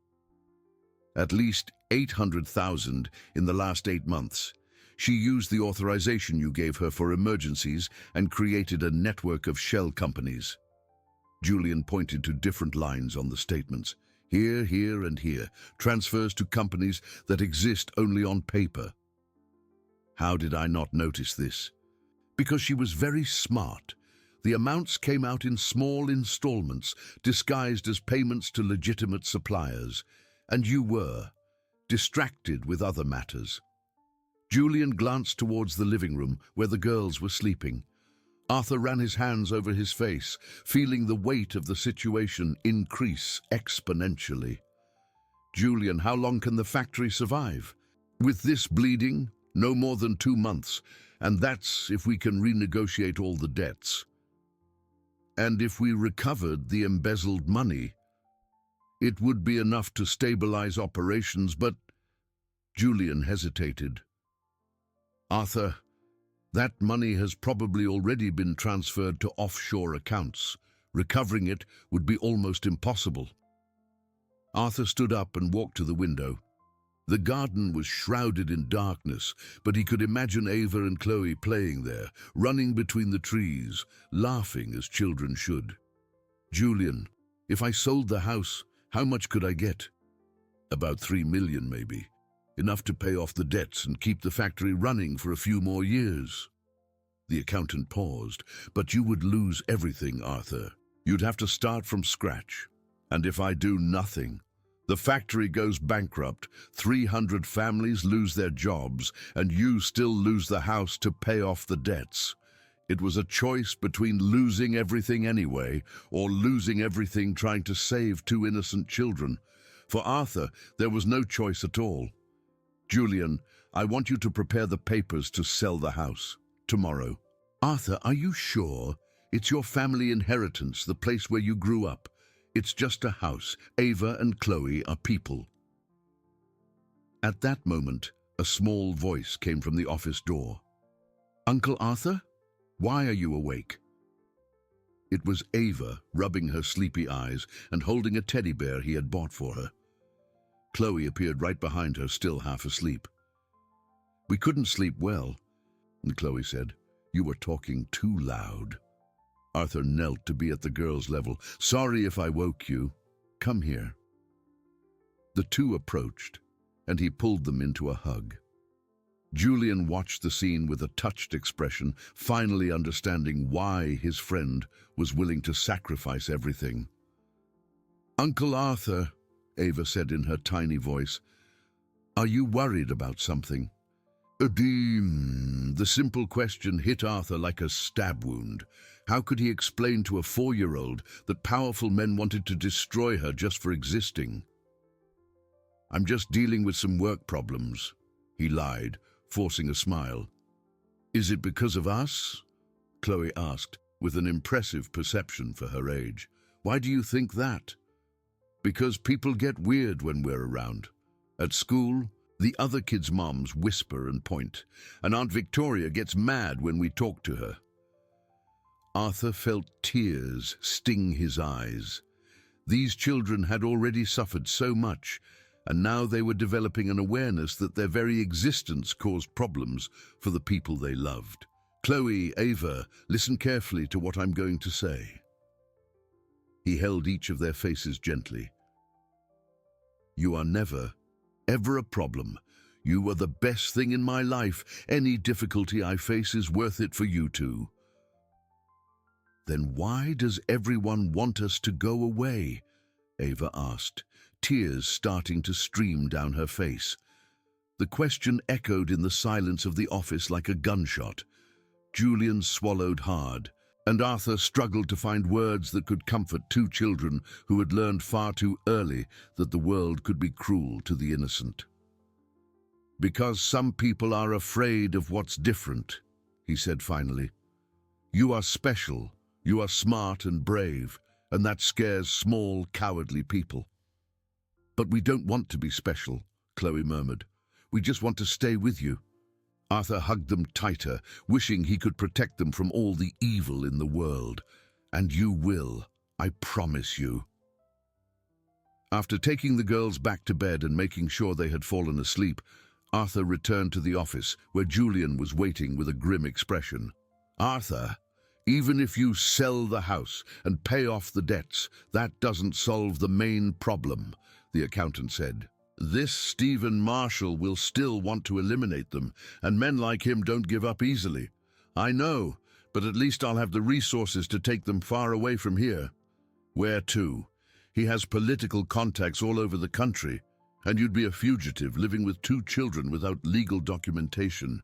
At least 800,000 in the last 8 months. She used the authorization you gave her for emergencies and created a network of shell companies. Julian pointed to different lines on the statements. Here, here, and here. Transfers to companies that exist only on paper. How did I not notice this? Because she was very smart. The amounts came out in small installments, disguised as payments to legitimate suppliers. And you were distracted with other matters. Julian glanced towards the living room where the girls were sleeping. Arthur ran his hands over his face, feeling the weight of the situation increase exponentially. Julian, how long can the factory survive? With this bleeding, no more than 2 months, and that's if we can renegotiate all the debts. And if we recovered the embezzled money, it would be enough to stabilize operations, but Julian hesitated. Arthur, that money has probably already been transferred to offshore accounts. Recovering it would be almost impossible. Arthur stood up and walked to the window. The garden was shrouded in darkness, but he could imagine Ava and Chloe playing there, running between the trees, laughing as children should. Julian, if I sold the house, how much could I get? About 3 million, maybe. Enough to pay off the debts and keep the factory running for a few more years. The accountant paused. But you would lose everything, Arthur. You'd have to start from scratch. And if I do nothing, the factory goes bankrupt, 300 families lose their jobs, and you still lose the house to pay off the debts. It was a choice between losing everything anyway, or losing everything trying to save 2 innocent children. For Arthur, there was no choice at all. Julian, I want you to prepare the papers to sell the house tomorrow. Arthur, are you sure? It's your family inheritance, the place where you grew up. It's just a house. Ava and Chloe are people. At that moment, a small voice came from the office door. Uncle Arthur? Why are you awake? It was Ava, rubbing her sleepy eyes and holding a teddy bear he had bought for her. Chloe appeared right behind her, still half asleep. We couldn't sleep well, and Chloe said, You were talking too loud. Arthur knelt to be at the girl's level. Sorry if I woke you. Come here. The two approached, and he pulled them into a hug. Julian watched the scene with a touched expression, finally understanding why his friend was willing to sacrifice everything. Uncle Arthur, Ava said in her tiny voice, are you worried about something? The simple question hit Arthur like a stab wound. How could he explain to a 4-year-old that powerful men wanted to destroy her just for existing? I'm just dealing with some work problems, he lied, forcing a smile. Is it because of us? Chloe asked, with an impressive perception for her age. Why do you think that? Because people get weird when we're around. At school, the other kids' moms whisper and point, and Aunt Victoria gets mad when we talk to her. Arthur felt tears sting his eyes. These children had already suffered so much, and now they were developing an awareness that their very existence caused problems for the people they loved. Chloe, Ava, listen carefully to what I'm going to say. He held each of their faces gently. You are never, ever a problem. You are the best thing in my life. Any difficulty I face is worth it for you two. Then why does everyone want us to go away? Ava asked, tears starting to stream down her face. The question echoed in the silence of the office like a gunshot. Julian swallowed hard, and Arthur struggled to find words that could comfort two children who had learned far too early that the world could be cruel to the innocent. Because some people are afraid of what's different, he said finally. You are special, you are smart and brave, and that scares small, cowardly people. But we don't want to be special, Chloe murmured. We just want to stay with you. Arthur hugged them tighter, wishing he could protect them from all the evil in the world. And you will, I promise you. After taking the girls back to bed and making sure they had fallen asleep, Arthur returned to the office where Julian was waiting with a grim expression. "Arthur, even if you sell the house and pay off the debts, that doesn't solve the main problem," the accountant said. "This Stephen Marshall will still want to eliminate them, and men like him don't give up easily. I know, but at least I'll have the resources to take them far away from here." "Where to? He has political contacts all over the country, and you'd be a fugitive living with 2 children without legal documentation."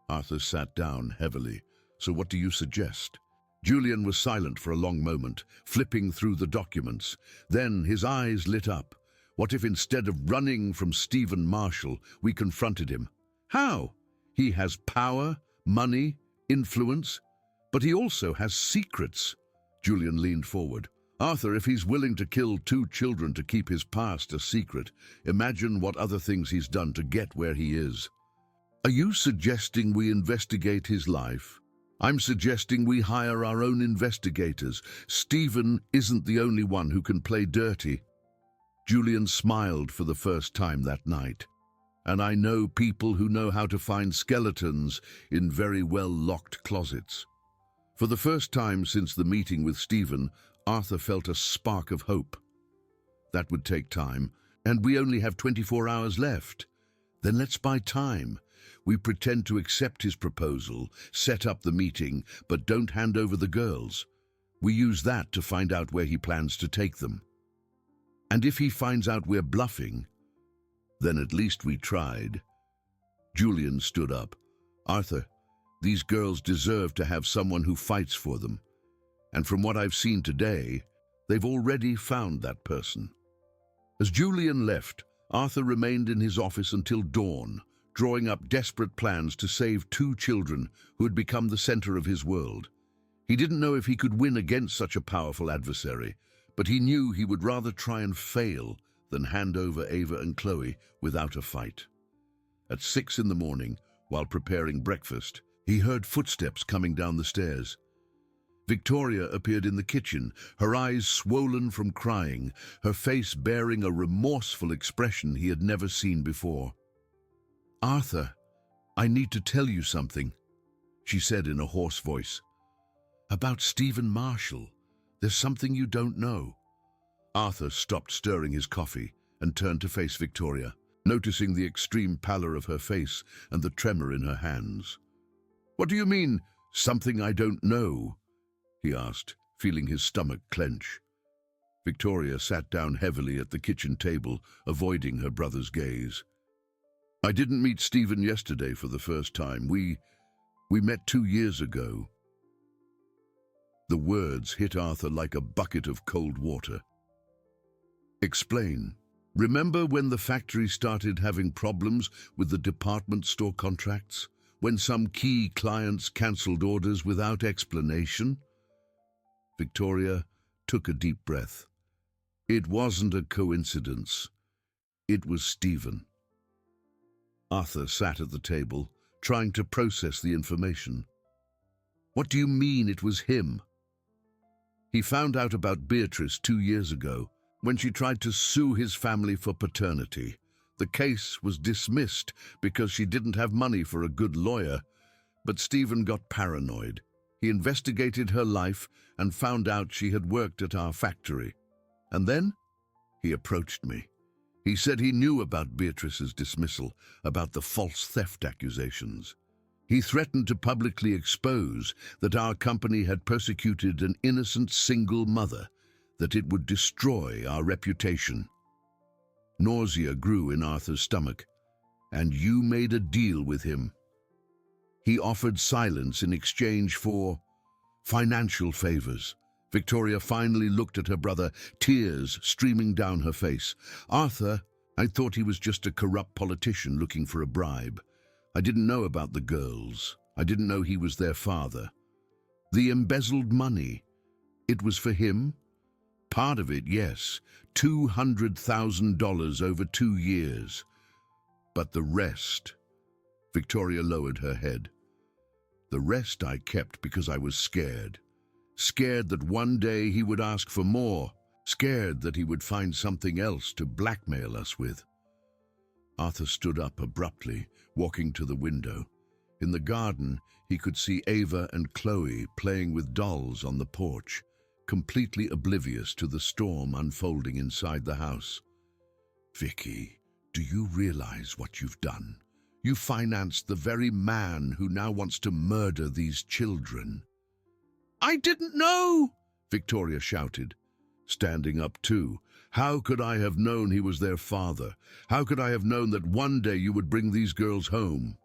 Arthur sat down heavily. "So what do you suggest?" Julian was silent for a long moment, flipping through the documents. Then his eyes lit up. "What if instead of running from Stephen Marshall, we confronted him?" "How?" "He has power, money, influence, but he also has secrets." Julian leaned forward. "Arthur, if he's willing to kill 2 children to keep his past a secret, imagine what other things he's done to get where he is." "Are you suggesting we investigate his life?" "I'm suggesting we hire our own investigators. Stephen isn't the only one who can play dirty." Julian smiled for the first time that night. "And I know people who know how to find skeletons in very well-locked closets." For the first time since the meeting with Stephen, Arthur felt a spark of hope. "That would take time, and we only have 24 hours left. Then let's buy time. We pretend to accept his proposal, set up the meeting, but don't hand over the girls. We use that to find out where he plans to take them. And if he finds out we're bluffing, then at least we tried." Julian stood up. "Arthur, these girls deserve to have someone who fights for them. And from what I've seen today, they've already found that person." As Julian left, Arthur remained in his office until dawn, drawing up desperate plans to save 2 children who had become the center of his world. He didn't know if he could win against such a powerful adversary, but he knew he would rather try and fail than hand over Ava and Chloe without a fight. At 6 in the morning, while preparing breakfast, he heard footsteps coming down the stairs. Victoria appeared in the kitchen, her eyes swollen from crying, her face bearing a remorseful expression he had never seen before. "Arthur, I need to tell you something," she said in a hoarse voice. "About Stephen Marshall. There's something you don't know." Arthur stopped stirring his coffee and turned to face Victoria, noticing the extreme pallor of her face and the tremor in her hands. "What do you mean, something I don't know?" he asked, feeling his stomach clench. Victoria sat down heavily at the kitchen table, avoiding her brother's gaze. "I didn't meet Stephen yesterday for the first time. We met 2 years ago." The words hit Arthur like a bucket of cold water. "Explain. Remember when the factory started having problems with the department store contracts? When some key clients cancelled orders without explanation?" Victoria took a deep breath. "It wasn't a coincidence. It was Stephen." Arthur sat at the table, trying to process the information. "What do you mean it was him?" "He found out about Beatrice 2 years ago, when she tried to sue his family for paternity. The case was dismissed because she didn't have money for a good lawyer, but Stephen got paranoid. He investigated her life and found out she had worked at our factory. And then he approached me. He said he knew about Beatrice's dismissal, about the false theft accusations. He threatened to publicly expose that our company had persecuted an innocent single mother, that it would destroy our reputation. Nausea grew in Arthur's stomach. "And you made a deal with him." "He offered silence in exchange for financial favors." Victoria finally looked at her brother, tears streaming down her face. "Arthur, I thought he was just a corrupt politician looking for a bribe. I didn't know about the girls. I didn't know he was their father. The embezzled money, it was for him?" "Part of it, yes. $200,000 over 2 years. But the rest..." Victoria lowered her head. "The rest I kept because I was scared. Scared that one day he would ask for more, scared that he would find something else to blackmail us with. Arthur stood up abruptly, walking to the window. In the garden, he could see Ava and Chloe playing with dolls on the porch, completely oblivious to the storm unfolding inside the house. "Vicky, do you realize what you've done? You financed the very man who now wants to murder these children." "I didn't know!" Victoria shouted, standing up too. "How could I have known he was their father? How could I have known that one day you would bring these girls home?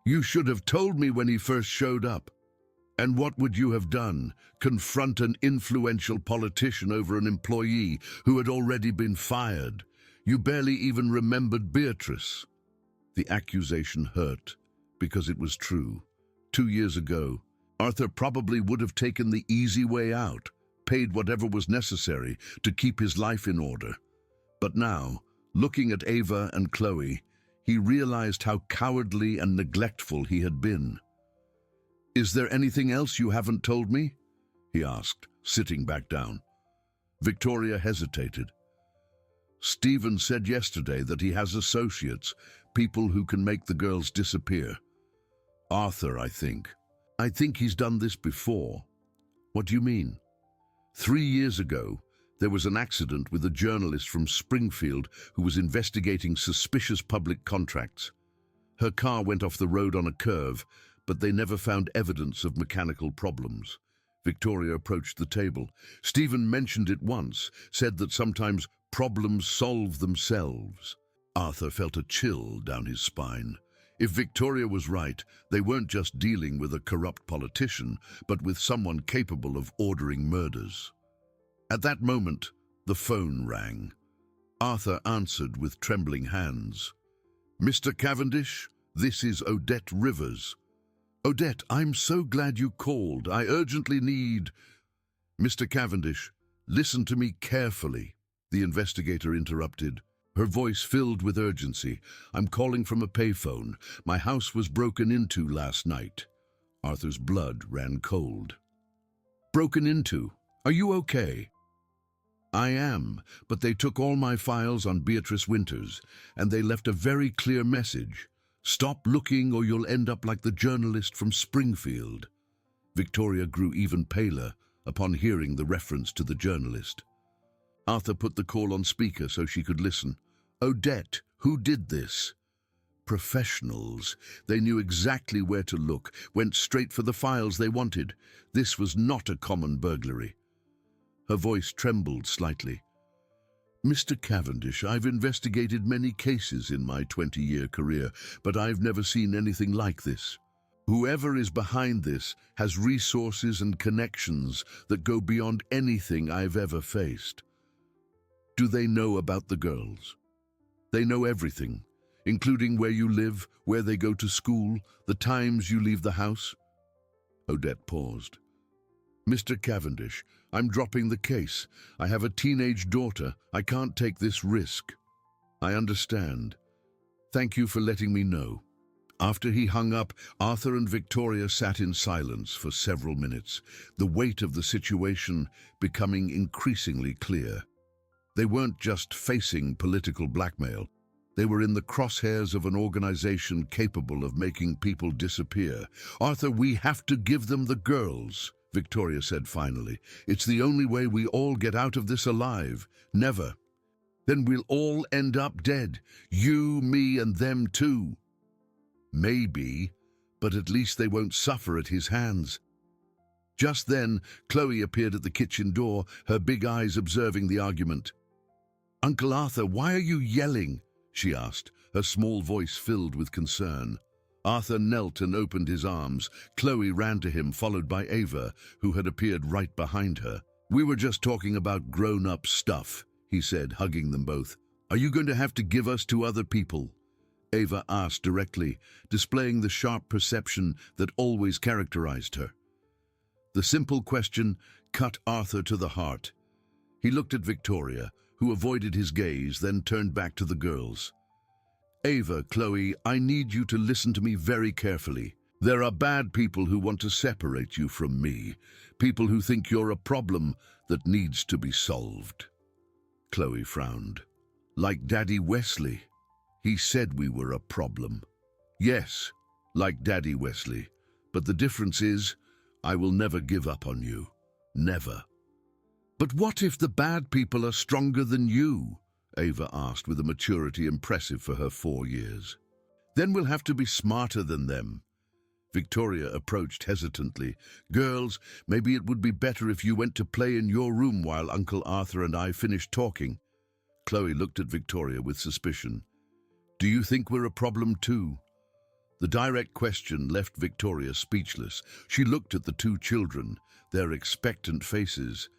You should have told me when he first showed up. And what would you have done? Confront an influential politician over an employee who had already been fired? You barely even remembered Beatrice." The accusation hurt because it was true. 2 years ago, Arthur probably would have taken the easy way out, paid whatever was necessary to keep his life in order. But now, looking at Ava and Chloe, he realized how cowardly and neglectful he had been. "Is there anything else you haven't told me?" he asked, sitting back down. Victoria hesitated. "Stephen said yesterday that he has associates, people who can make the girls disappear. Arthur, I think. I think he's done this before." "What do you mean?" 3 years ago, there was an accident with a journalist from Springfield who was investigating suspicious public contracts. Her car went off the road on a curve, but they never found evidence of mechanical problems. Victoria approached the table. "Stephen mentioned it once, said that sometimes problems solve themselves." Arthur felt a chill down his spine. If Victoria was right, they weren't just dealing with a corrupt politician, but with someone capable of ordering murders. At that moment, the phone rang. Arthur answered with trembling hands. "Mr. Cavendish, this is Odette Rivers." "Odette, I'm so glad you called. I urgently need—" "Mr. Cavendish, listen to me carefully," the investigator interrupted. Her voice filled with urgency. "I'm calling from a payphone. My house was broken into last night." Arthur's blood ran cold. "Broken into? Are you okay?" "I am, but they took all my files on Beatrice Winters, and they left a very clear message. Stop looking or you'll end up like the journalist from Springfield." Victoria grew even paler upon hearing the reference to the journalist. Arthur put the call on speaker so she could listen. "Odette, who did this?" "Professionals. They knew exactly where to look, went straight for the files they wanted. This was not a common burglary." Her voice trembled slightly. "Mr. Cavendish, I've investigated many cases in my 20-year career, but I've never seen anything like this. Whoever is behind this has resources and connections that go beyond anything I've ever faced." "Do they know about the girls?" "They know everything, including where you live, where they go to school, the times you leave the house." Odette paused. "Mr. Cavendish, I'm dropping the case. I have a teenage daughter. I can't take this risk." "I understand. Thank you for letting me know." After he hung up, Arthur and Victoria sat in silence for several minutes, the weight of the situation becoming increasingly clear. They weren't just facing political blackmail. They were in the crosshairs of an organization capable of making people disappear. "Arthur, we have to give them the girls," Victoria said finally. "It's the only way we all get out of this alive. Never. Then we'll all end up dead. You, me, and them too." "Maybe, but at least they won't suffer at his hands." Just then, Chloe appeared at the kitchen door, her big eyes observing the argument. "Uncle Arthur, why are you yelling?" she asked, her small voice filled with concern. Arthur knelt and opened his arms. Chloe ran to him, followed by Ava, who had appeared right behind her. "We were just talking about grown-up stuff," he said, hugging them both. "Are you going to have to give us to other people?" Ava asked directly, displaying the sharp perception that always characterized her. The simple question cut Arthur to the heart. He looked at Victoria, who avoided his gaze, then turned back to the girls. "Ava, Chloe, I need you to listen to me very carefully. There are bad people who want to separate you from me, people who think you're a problem that needs to be solved. Chloe frowned. Like Daddy Wesley. He said we were a problem. Yes, like Daddy Wesley. But the difference is, I will never give up on you. Never. But what if the bad people are stronger than you? Ava asked with a maturity impressive for her 4 years. Then we'll have to be smarter than them. Victoria approached hesitantly. Girls, maybe it would be better if you went to play in your room while Uncle Arthur and I finished talking. Chloe looked at Victoria with suspicion. Do you think we're a problem too? The direct question left Victoria speechless. She looked at the two children, their expectant faces,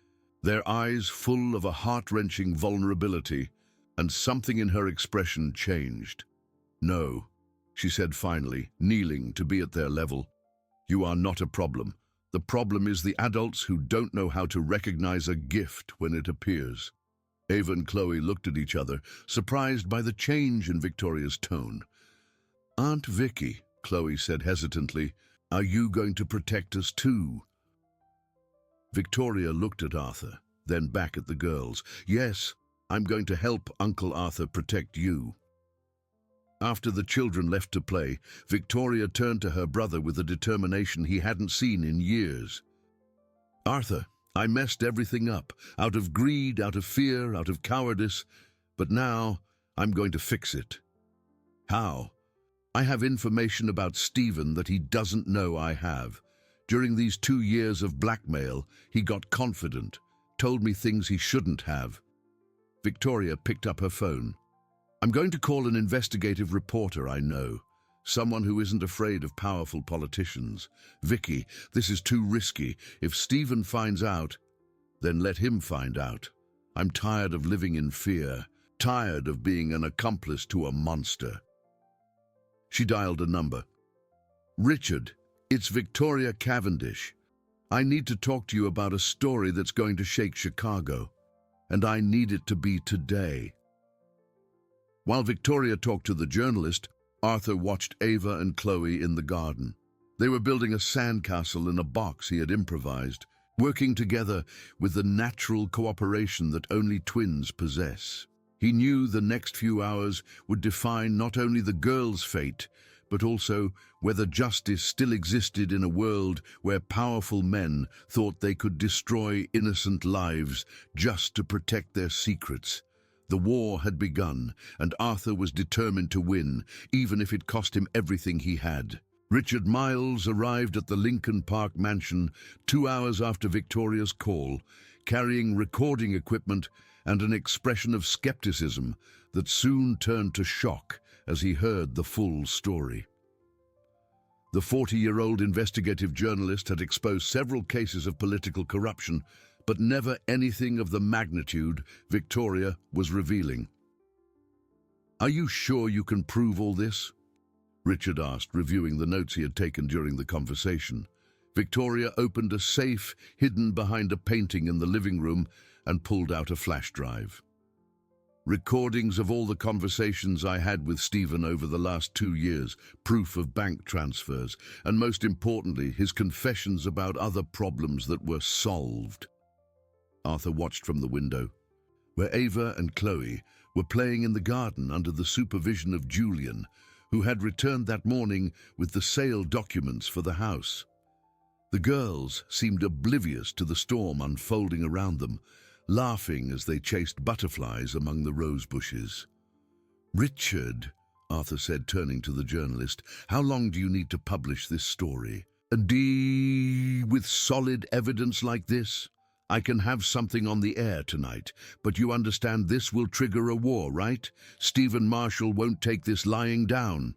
their eyes full of a heart-wrenching vulnerability, and something in her expression changed. No, she said finally, kneeling to be at their level. You are not a problem. The problem is the adults who don't know how to recognize a gift when it appears. Ava and Chloe looked at each other, surprised by the change in Victoria's tone. Aunt Vicky, Chloe said hesitantly, are you going to protect us too? Victoria looked at Arthur, then back at the girls. Yes, I'm going to help Uncle Arthur protect you. After the children left to play, Victoria turned to her brother with a determination he hadn't seen in years. Arthur, I messed everything up, out of greed, out of fear, out of cowardice, but now I'm going to fix it. How? I have information about Stephen that he doesn't know I have. During these 2 years of blackmail, he got confident, told me things he shouldn't have. Victoria picked up her phone. I'm going to call an investigative reporter I know, someone who isn't afraid of powerful politicians. Vicky, this is too risky. If Stephen finds out, then let him find out. I'm tired of living in fear, tired of being an accomplice to a monster. She dialed a number. Richard, it's Victoria Cavendish. I need to talk to you about a story that's going to shake Chicago, and I need it to be today. While Victoria talked to the journalist, Arthur watched Ava and Chloe in the garden. They were building a sandcastle in a box he had improvised, working together with the natural cooperation that only twins possess. He knew the next few hours would define not only the girl's fate, but also whether justice still existed in a world where powerful men thought they could destroy innocent lives just to protect their secrets. The war had begun, and Arthur was determined to win, even if it cost him everything he had. Richard Miles arrived at the Lincoln Park mansion 2 hours after Victoria's call, carrying recording equipment and an expression of skepticism that soon turned to shock as he heard the full story. The 40-year-old investigative journalist had exposed several cases of political corruption, but never anything of the magnitude Victoria was revealing. Are you sure you can prove all this? Richard asked, reviewing the notes he had taken during the conversation. Victoria opened a safe hidden behind a painting in the living room and pulled out a flash drive. Recordings of all the conversations I had with Stephen over the last 2 years, proof of bank transfers, and most importantly, his confessions about other problems that were solved. Arthur watched from the window, where Ava and Chloe were playing in the garden under the supervision of Julian, who had returned that morning with the sale documents for the house. The girls seemed oblivious to the storm unfolding around them, laughing as they chased butterflies among the rose bushes. Richard, Arthur said, turning to the journalist, how long do you need to publish this story? With solid evidence like this? I can have something on the air tonight, but you understand this will trigger a war, right? Stephen Marshall won't take this lying down.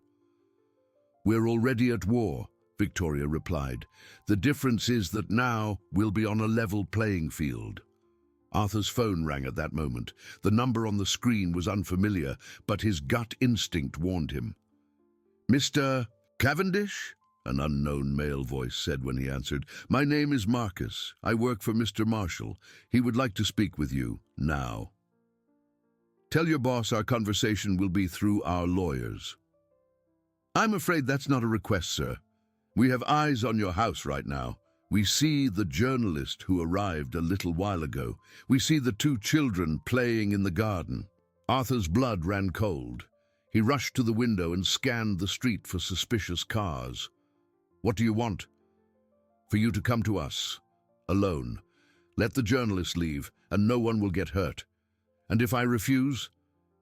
We're already at war, Victoria replied. The difference is that now we'll be on a level playing field. Arthur's phone rang at that moment. The number on the screen was unfamiliar, but his gut instinct warned him. Mr. Cavendish? An unknown male voice said when he answered. My name is Marcus. I work for Mr. Marshall. He would like to speak with you now. Tell your boss our conversation will be through our lawyers. I'm afraid that's not a request, sir. We have eyes on your house right now. We see the journalist who arrived a little while ago. We see the two children playing in the garden. Arthur's blood ran cold. He rushed to the window and scanned the street for suspicious cars. What do you want? For you to come to us, alone. Let the journalist leave, and no one will get hurt. And if I refuse,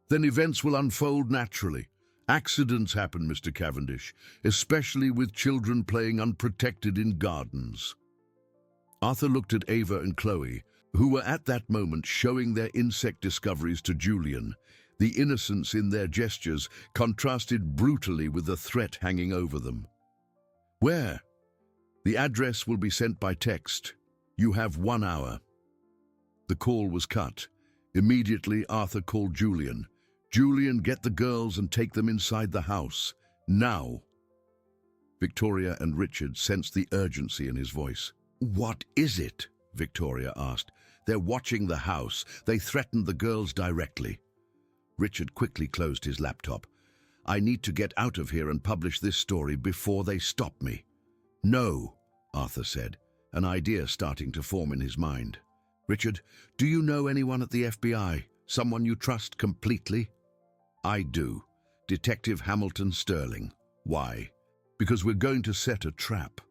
then events will unfold naturally. Accidents happen, Mr. Cavendish, especially with children playing unprotected in gardens. Arthur looked at Ava and Chloe, who were at that moment showing their insect discoveries to Julian. The innocence in their gestures contrasted brutally with the threat hanging over them. Where? The address will be sent by text. You have 1 hour. The call was cut. Immediately, Arthur called Julian. Julian, get the girls and take them inside the house. Now. Victoria and Richard sensed the urgency in his voice. What is it? Victoria asked. They're watching the house. They threatened the girls directly. Richard quickly closed his laptop. I need to get out of here and publish this story before they stop me. No, Arthur said, an idea starting to form in his mind. Richard, do you know anyone at the FBI? Someone you trust completely? I do. Detective Hamilton Sterling. Why? Because we're going to set a trap.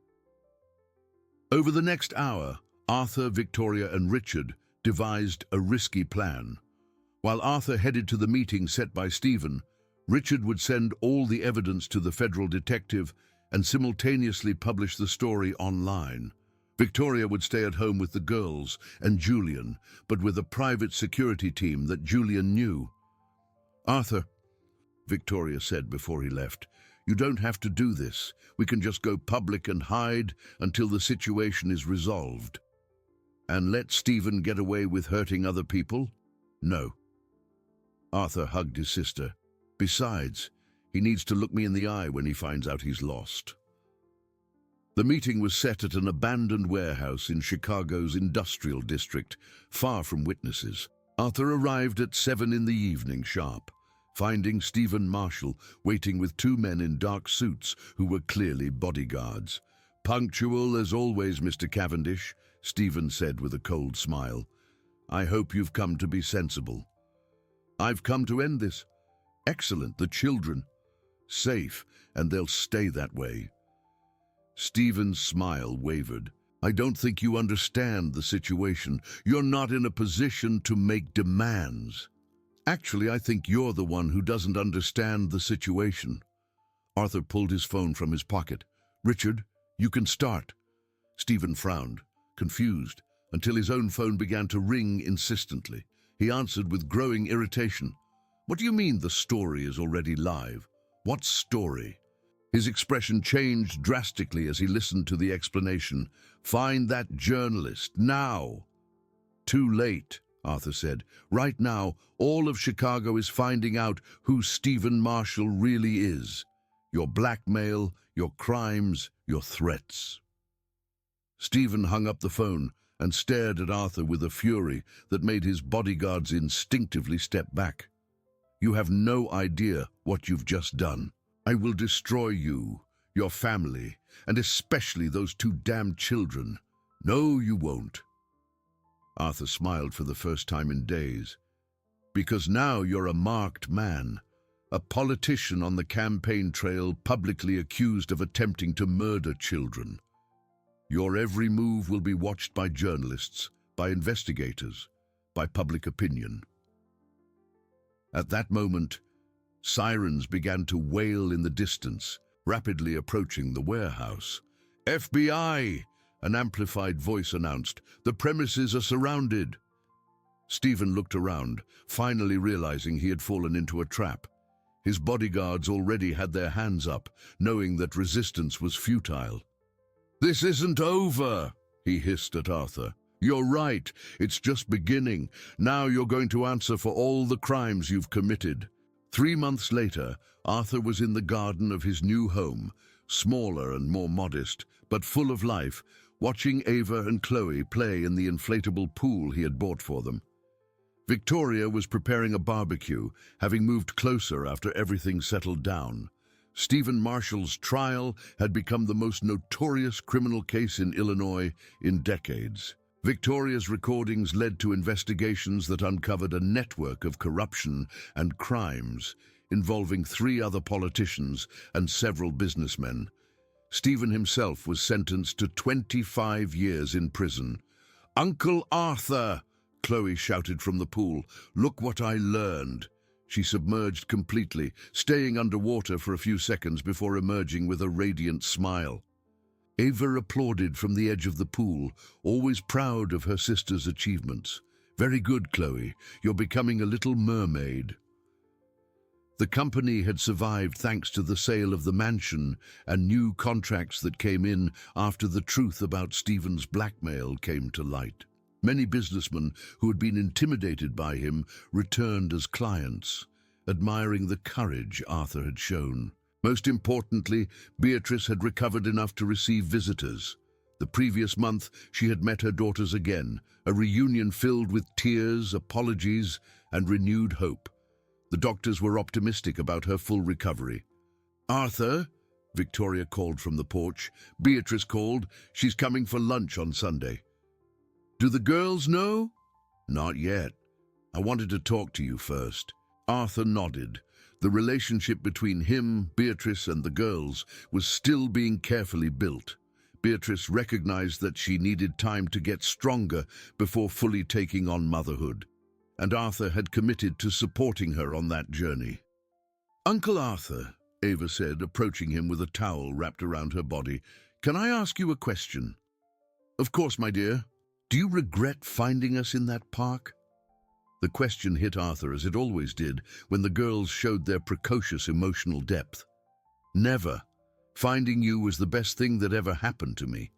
Over the next hour, Arthur, Victoria, and Richard devised a risky plan. While Arthur headed to the meeting set by Stephen, Richard would send all the evidence to the federal detective and simultaneously publish the story online. Victoria would stay at home with the girls and Julian, but with a private security team that Julian knew. Arthur, Victoria said before he left, you don't have to do this. We can just go public and hide until the situation is resolved. And let Stephen get away with hurting other people? No. Arthur hugged his sister. Besides, he needs to look me in the eye when he finds out he's lost. The meeting was set at an abandoned warehouse in Chicago's industrial district, far from witnesses. Arthur arrived at 7 in the evening sharp, finding Stephen Marshall waiting with 2 men in dark suits who were clearly bodyguards. Punctual as always, Mr. Cavendish, Stephen said with a cold smile. I hope you've come to be sensible. I've come to end this. Excellent, the children. Safe, and they'll stay that way. Stephen's smile wavered. I don't think you understand the situation. You're not in a position to make demands. Actually, I think you're the one who doesn't understand the situation. Arthur pulled his phone from his pocket. Richard, you can start. Stephen frowned, confused, until his own phone began to ring insistently. He answered with growing irritation. What do you mean the story is already live? What story? His expression changed drastically as he listened to the explanation. Find that journalist, now. Too late, Arthur said. Right now, all of Chicago is finding out who Stephen Marshall really is. Your blackmail, your crimes, your threats. Stephen hung up the phone and stared at Arthur with a fury that made his bodyguards instinctively step back. You have no idea what you've just done. I will destroy you, your family, and especially those 2 damn children. No, you won't. Arthur smiled for the first time in days. Because now you're a marked man, a politician on the campaign trail publicly accused of attempting to murder children. Your every move will be watched by journalists, by investigators, by public opinion. At that moment, sirens began to wail in the distance, rapidly approaching the warehouse. FBI! An amplified voice announced. The premises are surrounded. Stephen looked around, finally realizing he had fallen into a trap. His bodyguards already had their hands up, knowing that resistance was futile. This isn't over, he hissed at Arthur. You're right, it's just beginning. Now you're going to answer for all the crimes you've committed. 3 months later, Arthur was in the garden of his new home, smaller and more modest, but full of life, watching Ava and Chloe play in the inflatable pool he had bought for them. Victoria was preparing a barbecue, having moved closer after everything settled down. Stephen Marshall's trial had become the most notorious criminal case in Illinois in decades. Victoria's recordings led to investigations that uncovered a network of corruption and crimes involving 3 other politicians and several businessmen. Stephen himself was sentenced to 25 years in prison. "Uncle Arthur!" Chloe shouted from the pool. "Look what I learned." She submerged completely, staying underwater for a few seconds before emerging with a radiant smile. Ava applauded from the edge of the pool, always proud of her sister's achievements. "Very good, Chloe. You're becoming a little mermaid." The company had survived thanks to the sale of the mansion and new contracts that came in after the truth about Stephen's blackmail came to light. Many businessmen who had been intimidated by him returned as clients, admiring the courage Arthur had shown. Most importantly, Beatrice had recovered enough to receive visitors. The previous month, she had met her daughters again, a reunion filled with tears, apologies, and renewed hope. The doctors were optimistic about her full recovery. "Arthur," Victoria called from the porch. "Beatrice called. She's coming for lunch on Sunday." "Do the girls know?" "Not yet. I wanted to talk to you first." Arthur nodded. The relationship between him, Beatrice, and the girls was still being carefully built. Beatrice recognized that she needed time to get stronger before fully taking on motherhood, and Arthur had committed to supporting her on that journey. "Uncle Arthur," Ava said, approaching him with a towel wrapped around her body, "can I ask you a question?" "Of course, my dear. Do you regret finding us in that park?" The question hit Arthur as it always did when the girls showed their precocious emotional depth. "Never. Finding you was the best thing that ever happened to me.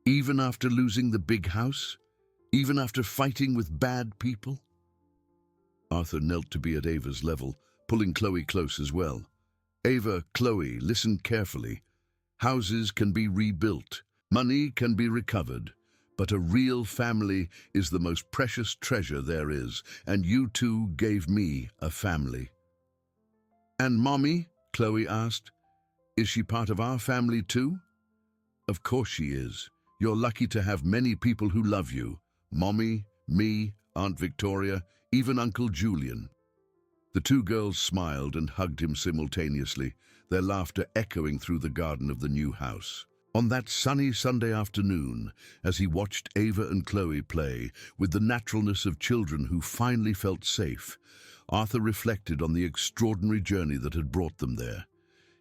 Even after losing the big house? Even after fighting with bad people?" Arthur knelt to be at Ava's level, pulling Chloe close as well. "Ava, Chloe, listen carefully. Houses can be rebuilt. Money can be recovered. But a real family is the most precious treasure there is, and you two gave me a family." "And Mommy?" Chloe asked. "Is she part of our family too?" "Of course she is. You're lucky to have many people who love you. Mommy, me, Aunt Victoria, even Uncle Julian." The 2 girls smiled and hugged him simultaneously, their laughter echoing through the garden of the new house. On that sunny Sunday afternoon, as he watched Ava and Chloe play with the naturalness of children who finally felt safe, Arthur reflected on the extraordinary journey that had brought them there.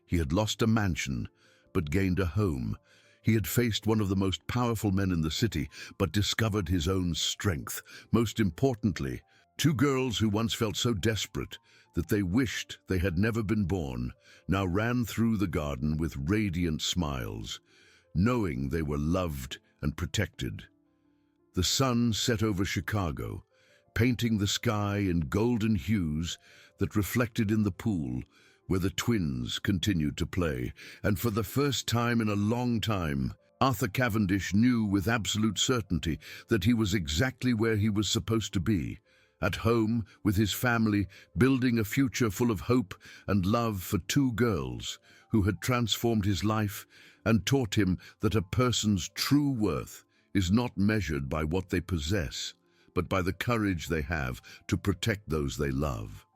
He had lost a mansion, but gained a home. He had faced one of the most powerful men in the city, but discovered his own strength. Most importantly, 2 girls who once felt so desperate that they wished they had never been born, now ran through the garden with radiant smiles, knowing they were loved and protected. The sun set over Chicago, painting the sky in golden hues that reflected in the pool where the twins continued to play. And for the first time in a long time, Arthur Cavendish knew with absolute certainty that he was exactly where he was supposed to be, at home with his family, building a future full of hope and love for 2 girls who had transformed his life and taught him that a person's true worth is not measured by what they possess, but by the courage they have to protect those they love.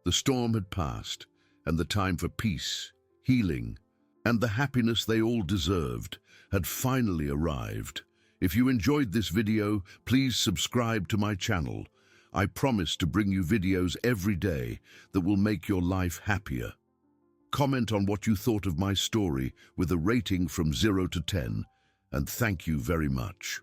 The storm had passed, and the time for peace, healing, and the happiness they all deserved had finally arrived. If you enjoyed this video, please subscribe to my channel. I promise to bring you videos every day that will make your life happier. Comment on what you thought of my story with a rating from 0 to 10, and thank you very much.